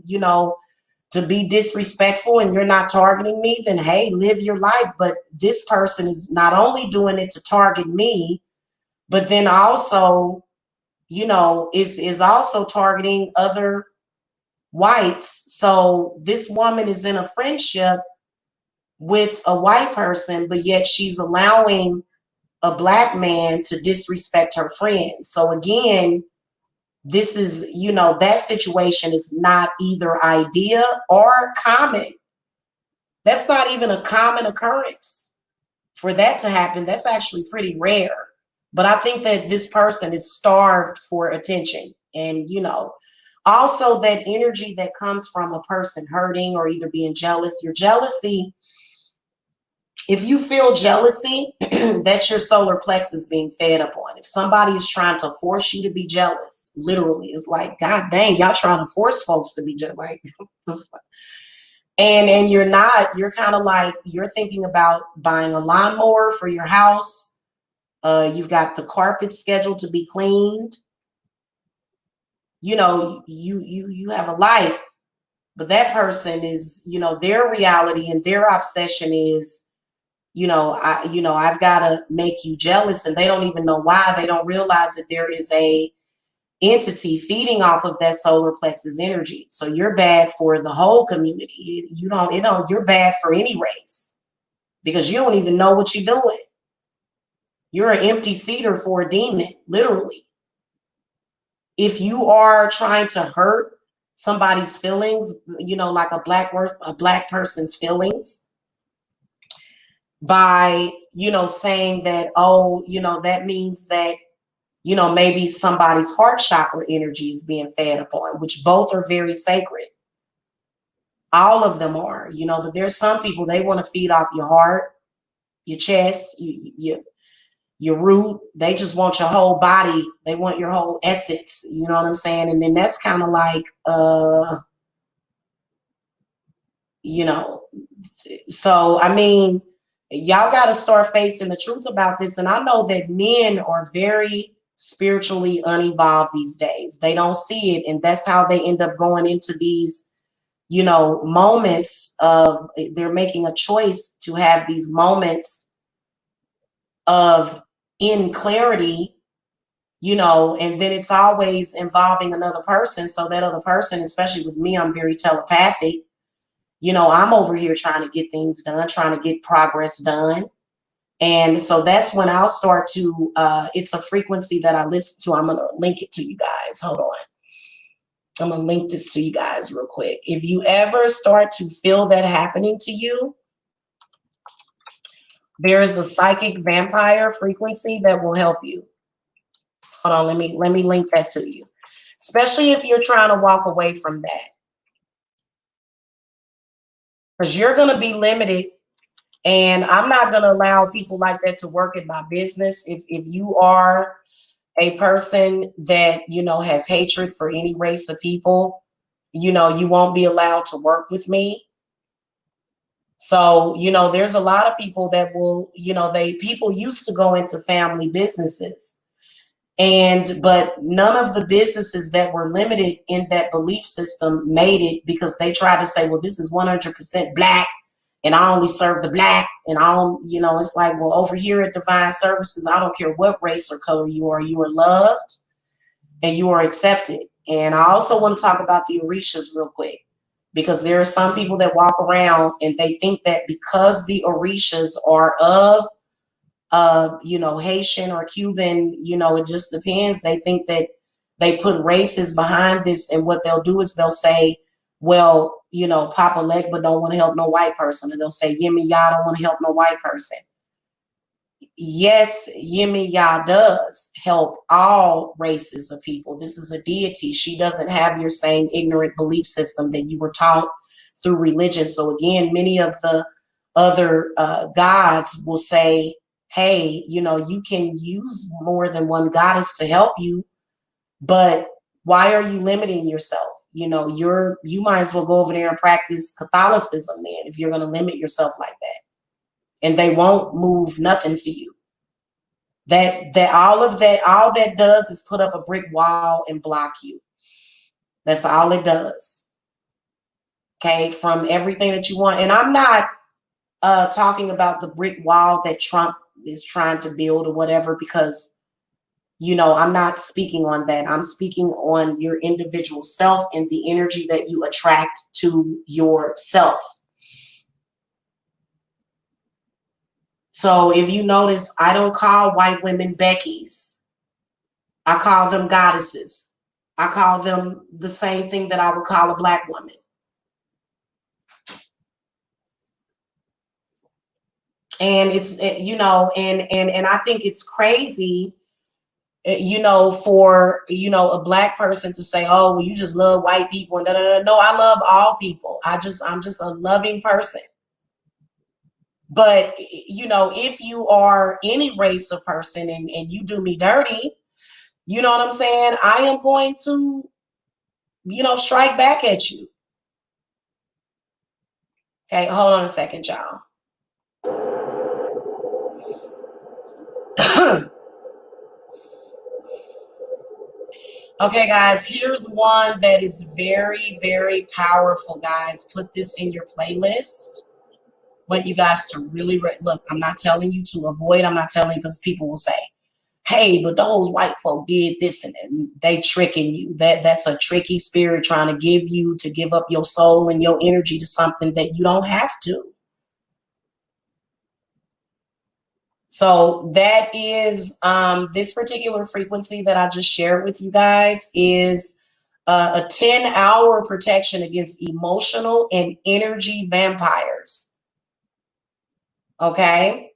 be disrespectful and you're not targeting me, then hey, live your life. But this person is not only doing it to target me, but then also, is also targeting other whites. So this woman is in a friendship with a white person, but yet she's allowing a black man to disrespect her friends. So again, this is, that situation is not either idea or common. That's not even a common occurrence. For that to happen, that's actually pretty rare. But I think that this person is starved for attention. And, also that energy that comes from a person hurting or either being jealous, your jealousy, if you feel jealousy, that's your solar plexus being fed up on. If somebody is trying to force you to be jealous, literally, it's like, God dang, y'all trying to force folks to be jealous. Like, and you're not, you're kind of like, you're thinking about buying a lawnmower for your house. You've got the carpet scheduled to be cleaned. You have a life, but that person is, their reality and their obsession is, I've got to make you jealous, and they don't even know why. They don't realize that there is a entity feeding off of that solar plexus energy. So you're bad for the whole community. You're bad for any race because you don't even know what you're doing. You're an empty seeder for a demon, literally. If you are trying to hurt somebody's feelings, like a black person's feelings, by, saying that, oh, that means that, maybe somebody's heart chakra energy is being fed upon, which both are very sacred. All of them are, but there's some people, they want to feed off your heart, your chest, your root. They just want your whole body. They want your whole essence. You know what I'm saying? And then that's kind of like, so, I mean, y'all got to start facing the truth about this. And I know that men are very spiritually unevolved these days. They don't see it. And that's how they end up going into these, moments of, they're making a choice to have these moments of in clarity, and then it's always involving another person. So that other person, especially with me, I'm very telepathic. I'm over here trying to get things done, trying to get progress done. And so that's when I'll start to, it's a frequency that I listen to. I'm going to link it to you guys. Hold on. I'm going to link this to you guys real quick. If you ever start to feel that happening to you, there is a psychic vampire frequency that will help you. Hold on. Let me link that to you, especially if you're trying to walk away from that. Because you're going to be limited, and I'm not going to allow people like that to work in my business. If you are a person that, has hatred for any race of people, You know, you won't be allowed to work with me. So, you know, there's a lot of people that will, you know, people used to go into family businesses, but none of the businesses that were limited in that belief system made it, because they tried to say, well, this is 100% black and I only serve the black, and I don't, you know, it's like, well, over here at Divine Services, I don't care what race or color you are loved and you are accepted. And I also want to talk about the Orishas real quick, because there are some people that walk around and they think that because the Orishas are of, you know, Haitian or Cuban, you know, it just depends. They think that they put races behind this, and what they'll do is they'll say, well, you know, Papa Legba don't want to help no white person, and they'll say Yemi Ya don't want to help no white person. Yes, Yemi Ya does help all races of people. This is a deity. She doesn't have your same ignorant belief system that you were taught through religion. So again, many of the other gods will say, hey, you know, you can use more than one goddess to help you, but why are you limiting yourself? You know, you might as well go over there and practice Catholicism then, if you're going to limit yourself like that. And they won't move nothing for you. All that does is put up a brick wall and block you. That's all it does. Okay, from everything that you want. And I'm not talking about the brick wall that Trump is trying to build or whatever, because, you know, I'm not speaking on that. I'm speaking on your individual self and the energy that you attract to yourself. So if you notice, I don't call white women Beckys. I call them goddesses. I call them the same thing that I would call a black woman. And it's, you know, and I think it's crazy, you know, for, you know, a black person to say, oh, well, you just love white people and da, da, da. No, I love all people. I'm just a loving person. But, you know, if you are any race of person and you do me dirty, you know what I'm saying? I am going to, you know, strike back at you. Okay, hold on a second, y'all. Okay, guys, here's one that is very, very powerful, guys. Put this in your playlist. Want you guys to really look. I'm not telling you to avoid. I'm not telling you, because people will say, hey, but those white folk did this, and they tricking you. That's a tricky spirit trying to give you to give up your soul and your energy to something that you don't have to. So that is this particular frequency that I just shared with you guys is a 10-hour protection against emotional and energy vampires. Okay.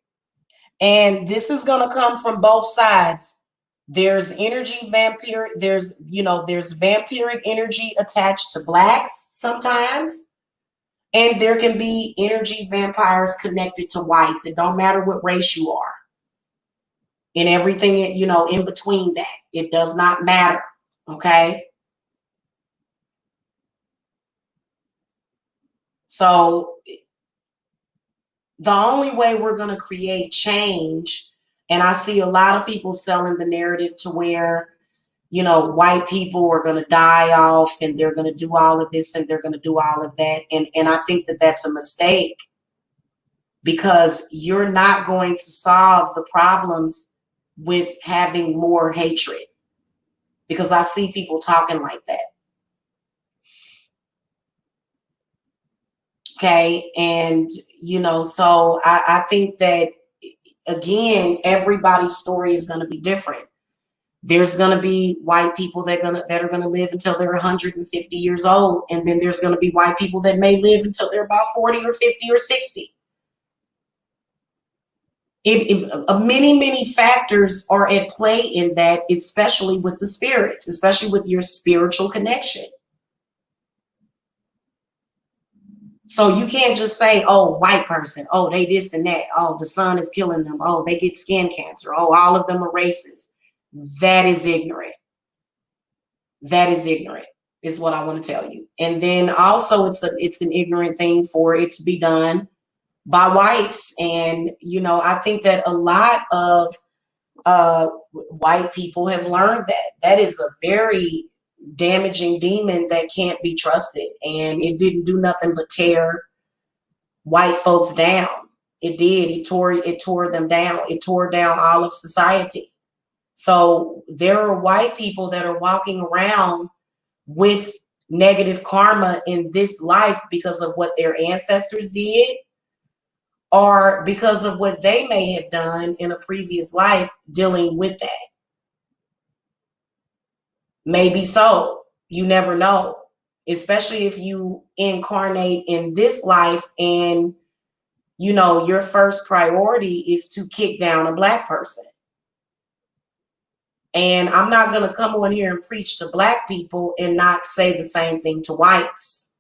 And this is going to come from both sides. There's energy vampire. There's vampiric energy attached to blacks sometimes. And there can be energy vampires connected to whites. It don't matter what race you are. And everything, you know, in between that. It does not matter. Okay. So the only way we're going to create change, and I see a lot of people selling the narrative to where, you know, white people are going to die off and they're going to do all of this and they're going to do all of that. And I think that that's a mistake, because you're not going to solve the problems with having more hatred, because I see people talking like that. Okay. And, you know, so I think that, again, everybody's story is going to be different. There's going to be white people that are going to live until they're 150 years old. And then there's going to be white people that may live until they're about 40 or 50 or 60. Many factors are at play in that, especially with the spirits, especially with your spiritual connection. So you can't just say, oh, white person, oh, they this and that, oh, the sun is killing them, oh, they get skin cancer, oh, all of them are racist. That is ignorant. That is ignorant. is what I want to tell you. And then also it's an ignorant thing for it to be done by whites. And, you know, I think that a lot of white people have learned that that is a very damaging demon that can't be trusted. And it didn't do nothing but tear white folks down. It did. It tore them down. It tore down all of society. So there are white people that are walking around with negative karma in this life because of what their ancestors did, or because of what they may have done in a previous life dealing with that. Maybe so. You never know. Especially if you incarnate in this life and, you know, your first priority is to kick down a black person. And I'm not going to come on here and preach to black people and not say the same thing to whites.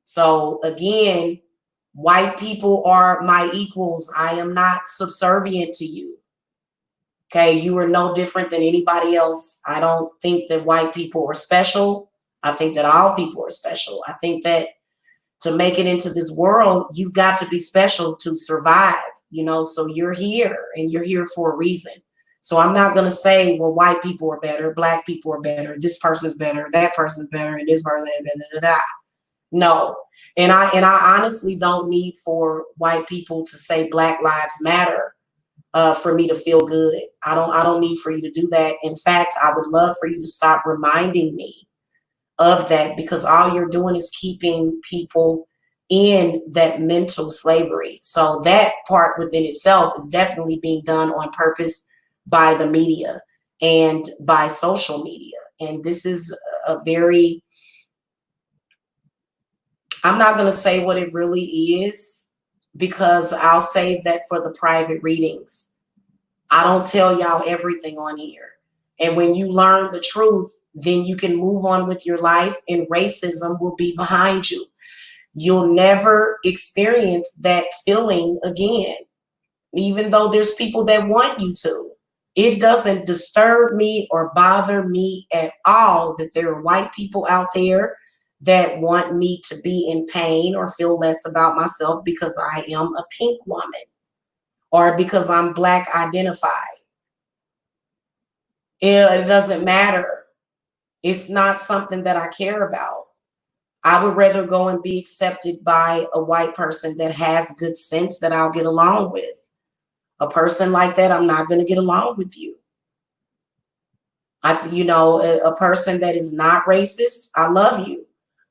So again, white people are my equals. I am not subservient to you. Okay, you are no different than anybody else. I don't think that white people are special. I think that all people are special. I think that to make it into this world, you've got to be special to survive, you know, so you're here and you're here for a reason. So I'm not going to say, well, white people are better, black people are better, this person's better, that person's better, and this person is better. No. And I honestly don't need for white people to say Black Lives Matter for me to feel good. I don't need for you to do that. In fact, I would love for you to stop reminding me of that, because all you're doing is keeping people in that mental slavery. So that part within itself is definitely being done on purpose by the media and by social media. And this is a very, I'm not going to say what it really is, because I'll save that for the private readings. I don't tell y'all everything on here. And when you learn the truth, then you can move on with your life and racism will be behind you. You'll never experience that feeling again, even though there's people that want you to. It doesn't disturb me or bother me at all that there are white people out there that want me to be in pain or feel less about myself because I am a pink woman or because I'm black identified. It doesn't matter. It's not something that I care about. I would rather go and be accepted by a white person that has good sense that I'll get along with. A person like that, I'm not going to get along with you. A person that is not racist, I love you.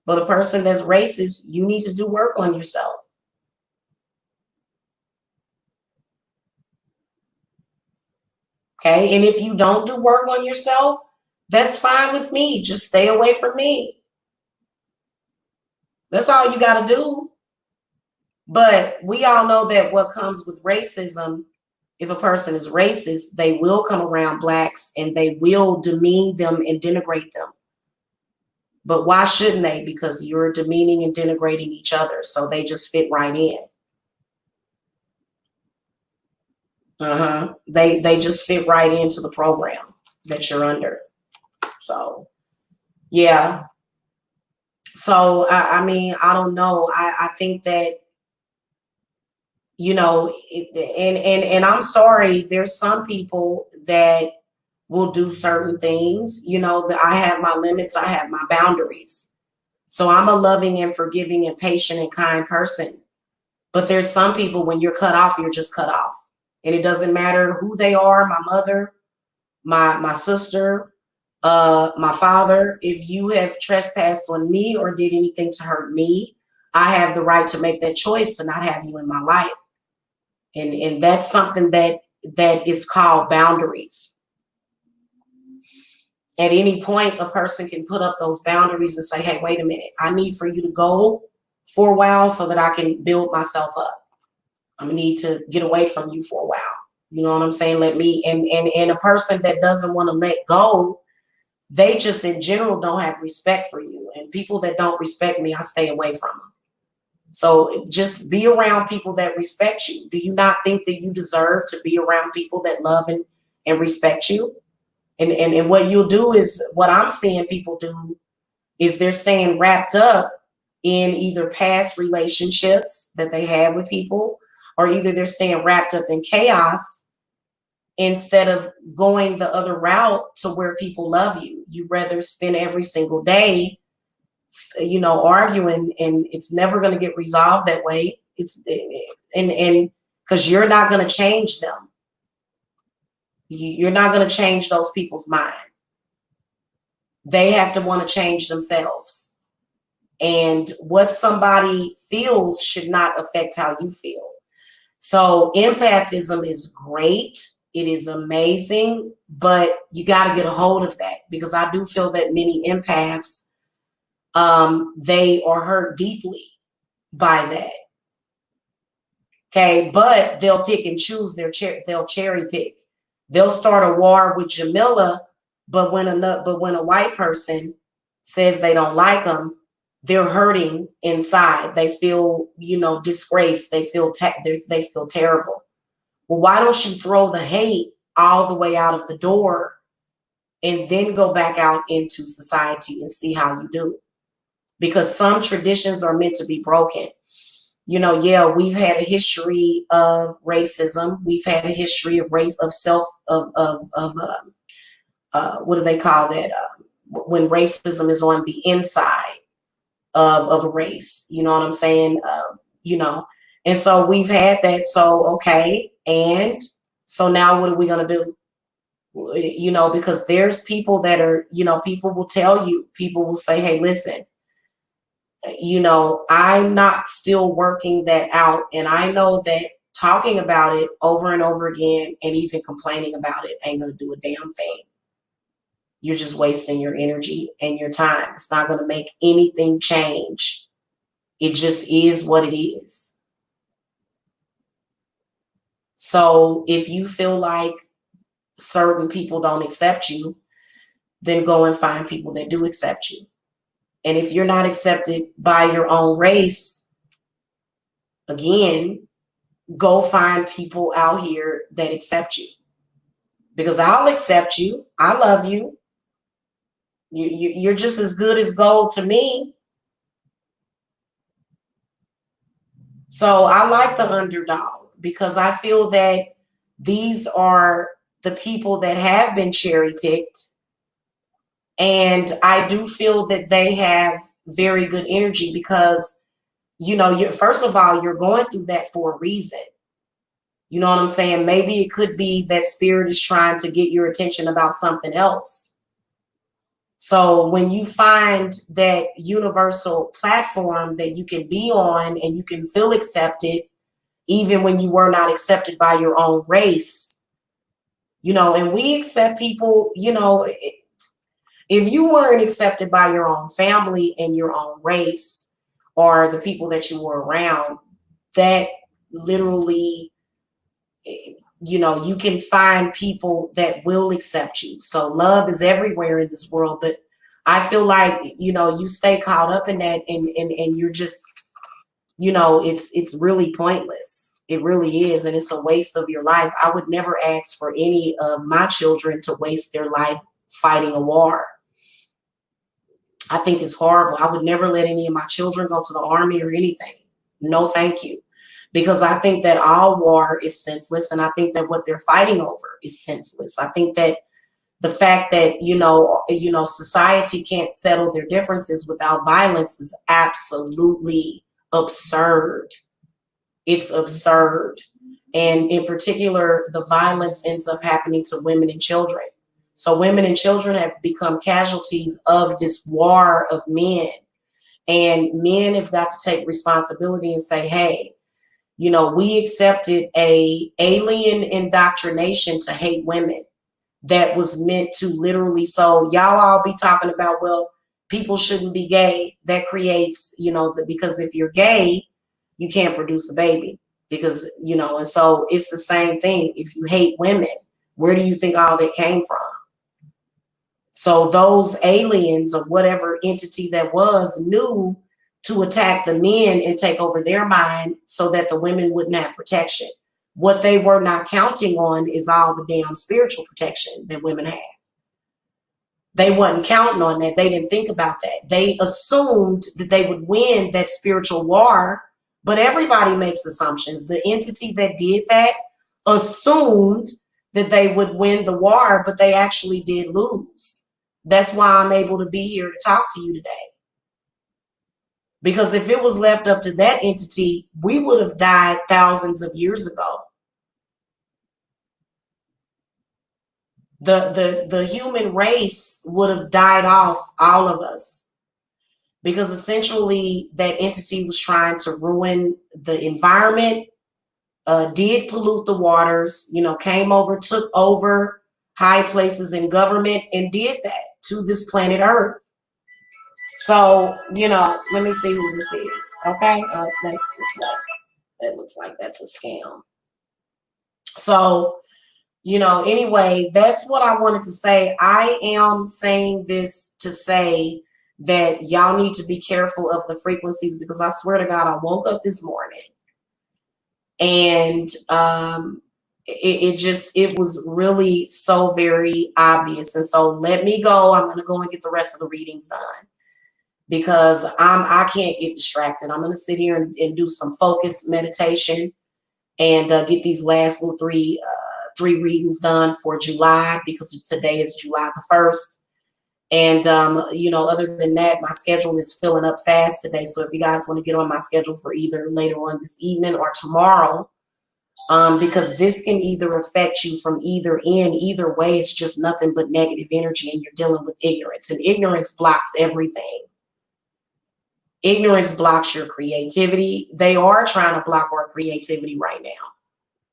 But a person that's racist, you need to do work on yourself. Okay, and if you don't do work on yourself, that's fine with me. Just stay away from me. That's all you got to do. But we all know that what comes with racism, if a person is racist, they will come around blacks and they will demean them and denigrate them. But why shouldn't they? Because you're demeaning and denigrating each other. So they just fit right in. They just fit right into the program that you're under. So, yeah. So, I mean, I don't know. I think that, you know, and I'm sorry, there's some people that will do certain things. You know, that I have my limits, I have my boundaries. So I'm a loving and forgiving and patient and kind person. But there's some people, when you're cut off, you're just cut off. And it doesn't matter who they are, my mother, my sister, my father. If you have trespassed on me or did anything to hurt me, I have the right to make that choice to not have you in my life. And that's something that is called boundaries. At any point, a person can put up those boundaries and say, hey, wait a minute, I need for you to go for a while so that I can build myself up. I need to get away from you for a while. You know what I'm saying? Let me, and a person that doesn't want to let go, they just in general don't have respect for you. And people that don't respect me, I stay away from them. So just be around people that respect you. Do you not think that you deserve to be around people that love and respect you? And what you'll do is, what I'm seeing people do is they're staying wrapped up in either past relationships that they had with people, or either they're staying wrapped up in chaos instead of going the other route to where people love you. You rather spend every single day, arguing, and it's never going to get resolved that way. And because you're not going to change them. You're not going to change those people's mind. They have to want to change themselves. And what somebody feels should not affect how you feel. So empathism is great. It is amazing, but you got to get a hold of that, because I do feel that many empaths, they are hurt deeply by that. Okay, but they'll pick and choose they'll cherry pick. They'll start a war with Jamila, but when a white person says they don't like them, they're hurting inside. They feel, disgraced. They feel they feel terrible. Well, why don't you throw the hate all the way out of the door and then go back out into society and see how you do? Because some traditions are meant to be broken. We've had a history of racism. We've had a history of what do they call that? When racism is on the inside of a race, you know what I'm saying? And so we've had that. So, okay. And so now what are we going to do? Because there's people that are, people will tell you, people will say, hey, listen, I'm not still working that out. And I know that talking about it over and over again and even complaining about it ain't going to do a damn thing. You're just wasting your energy and your time. It's not going to make anything change. It just is what it is. So if you feel like certain people don't accept you, then go and find people that do accept you. And if you're not accepted by your own race, again, go find people out here that accept you. Because I'll accept you. I love you. You're just as good as gold to me. So I like the underdog, because I feel that these are the people that have been cherry picked. And I do feel that they have very good energy, because, first of all, you're going through that for a reason. You know what I'm saying? Maybe it could be that spirit is trying to get your attention about something else. So when you find that universal platform that you can be on and you can feel accepted, even when you were not accepted by your own race, and we accept people, if you weren't accepted by your own family and your own race, or the people that you were around, that literally, you can find people that will accept you. So love is everywhere in this world, but I feel like, you stay caught up in that and you're just, it's really pointless. It really is. And it's a waste of your life. I would never ask for any of my children to waste their life fighting a war. I think it's horrible. I would never let any of my children go to the army or anything. No, thank you. Because I think that all war is senseless. And I think that what they're fighting over is senseless. I think that the fact that, society can't settle their differences without violence is absolutely absurd. It's absurd. And in particular, the violence ends up happening to women and children. So women and children have become casualties of this war of men. And men have got to take responsibility and say, hey, we accepted a alien indoctrination to hate women that was meant to literally, so y'all all be talking about, well, people shouldn't be gay. That creates, because if you're gay, you can't produce a baby, because, and so it's the same thing. If you hate women, where do you think all that came from? So those aliens or whatever entity that was knew to attack the men and take over their mind so that the women wouldn't have protection. What they were not counting on is all the damn spiritual protection that women have. They wasn't counting on that. They didn't think about that. They assumed that they would win that spiritual war, but everybody makes assumptions. The entity that did that assumed that they would win the war, but they actually did lose. That's why I'm able to be here to talk to you today. Because if it was left up to that entity, we would have died thousands of years ago. The human race would have died off, all of us, because essentially that entity was trying to ruin the environment, did pollute the waters, you know, came over, took over high places in government and did that to this planet Earth. So, you know, let me see who this is. Okay. That looks like that's a scam. So, you know, anyway, that's what I wanted to say. I am saying this to say that y'all need to be careful of the frequencies, because I swear to God, I woke up this morning and it was really so very obvious. And so let me go. I'm going to go and get the rest of the readings done, because I can't get distracted. I'm going to sit here and do some focused meditation and get these last little three readings done for July, because today is July the 1st. And, you know, other than that, my schedule is filling up fast today. So if you guys want to get on my schedule for either later on this evening or tomorrow, because this can either affect you from either end. Either way, it's just nothing but negative energy, and you're dealing with ignorance, and ignorance blocks everything. Ignorance blocks your creativity. They are trying to block our creativity right now.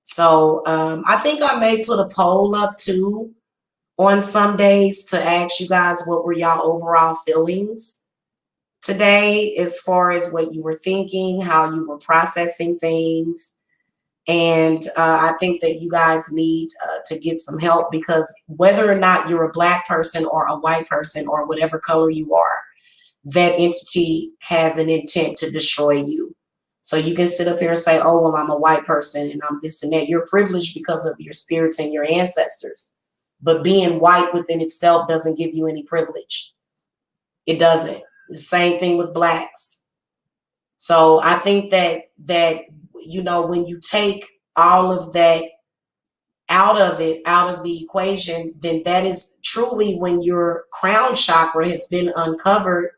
So I think I may put a poll up too on some days to ask you guys what were y'all overall feelings today, as far as what you were thinking, how you were processing things. And I think that you guys need to get some help, because whether or not you're a black person or a white person or whatever color you are, that entity has an intent to destroy you. So you can sit up here and say, oh, well, I'm a white person and I'm this and that. You're privileged because of your spirits and your ancestors. But being white within itself doesn't give you any privilege. It doesn't. The same thing with blacks. So I think that you know, when you take all of that out of the equation, then that is truly when your crown chakra has been uncovered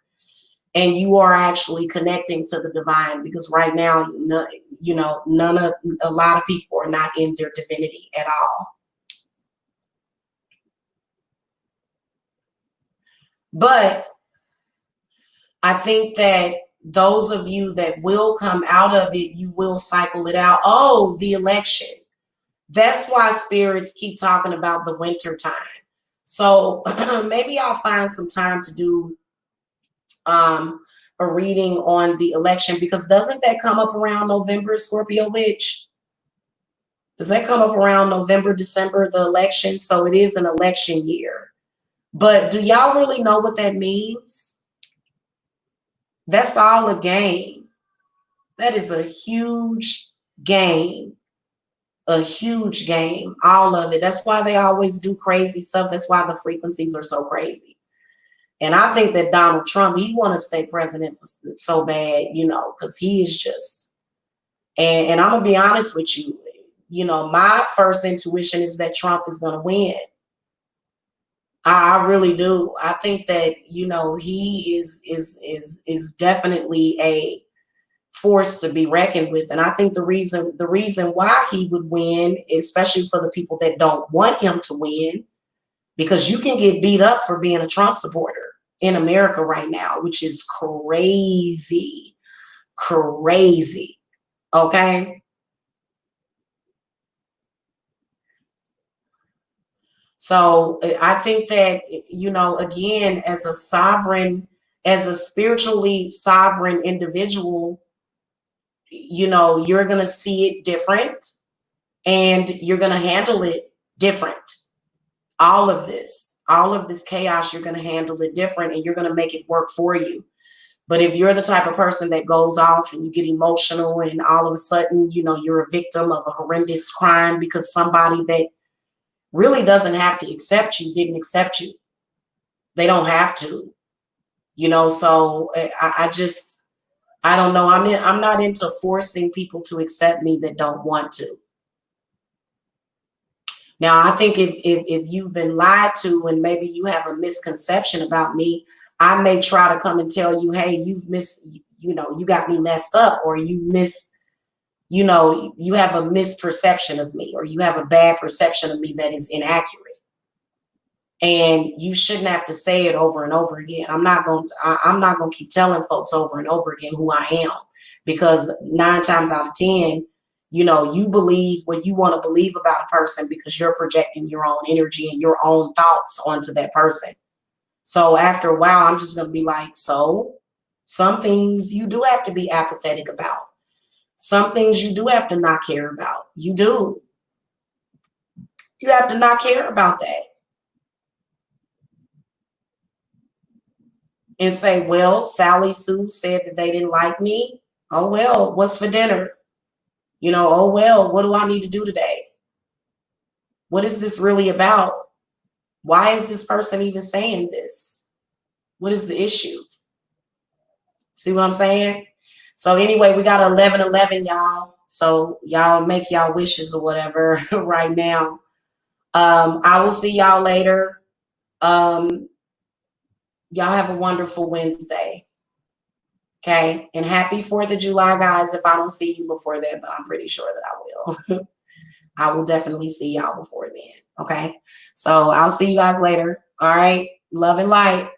and you are actually connecting to the divine. Because right now, you know, a lot of people are not in their divinity at all. But I think that those of you that will come out of it, you will cycle it out. Oh, the election. That's why spirits keep talking about the winter time. So maybe I'll find some time to do a reading on the election, because doesn't that come up around November, Scorpio Witch? Does that come up around November, December, the election? So it is an election year. But do y'all really know what that means? That's all a game. That is a huge game. A huge game. All of it. That's why they always do crazy stuff. That's why the frequencies are so crazy. And I think that Donald Trump, he want to stay president so bad, you know, because he is just, and I'm going to be honest with you, you know, my first intuition is that Trump is going to win. I really do. I think that, you know, he is definitely a force to be reckoned with. And I think the reason why he would win, especially for the people that don't want him to win, because you can get beat up for being a Trump supporter in America right now, which is crazy, crazy. Okay. So I think that, you know, again, as a spiritually sovereign individual, you know, you're going to see it different and you're going to handle it different. All of this chaos, you're going to handle it different and you're going to make it work for you. But if you're the type of person that goes off and you get emotional and all of a sudden, you know, you're a victim of a horrendous crime because somebody that really doesn't have to accept you didn't accept you. They don't have to, you know. So I don't know. I'm not into forcing people to accept me that don't want to. Now, I think if you've been lied to and maybe you have a misconception about me, I may try to come and tell you, hey, you got me messed up, or you have a misperception of me, or you have a bad perception of me that is inaccurate. And you shouldn't have to say it over and over again. I'm not going to keep telling folks over and over again who I am, because 9 times out of 10, you believe what you want to believe about a person because you're projecting your own energy and your own thoughts onto that person. So after a while, I'm just going to be like, so some things you do have to be apathetic about. Some things you do have to not care about. You do. You have to not care about that. And say, well, Sally Sue said that they didn't like me. Oh, well, what's for dinner? Oh, well, what do I need to do today? What is this really about? Why is this person even saying this? What is the issue? See what I'm saying? So anyway, we got 11:11, y'all. So y'all make y'all wishes or whatever right now. I will see y'all later. Y'all have a wonderful Wednesday. Okay. And happy 4th of July, guys. If I don't see you before that, but I'm pretty sure that I will. I will definitely see y'all before then. Okay. So I'll see you guys later. All right. Love and light.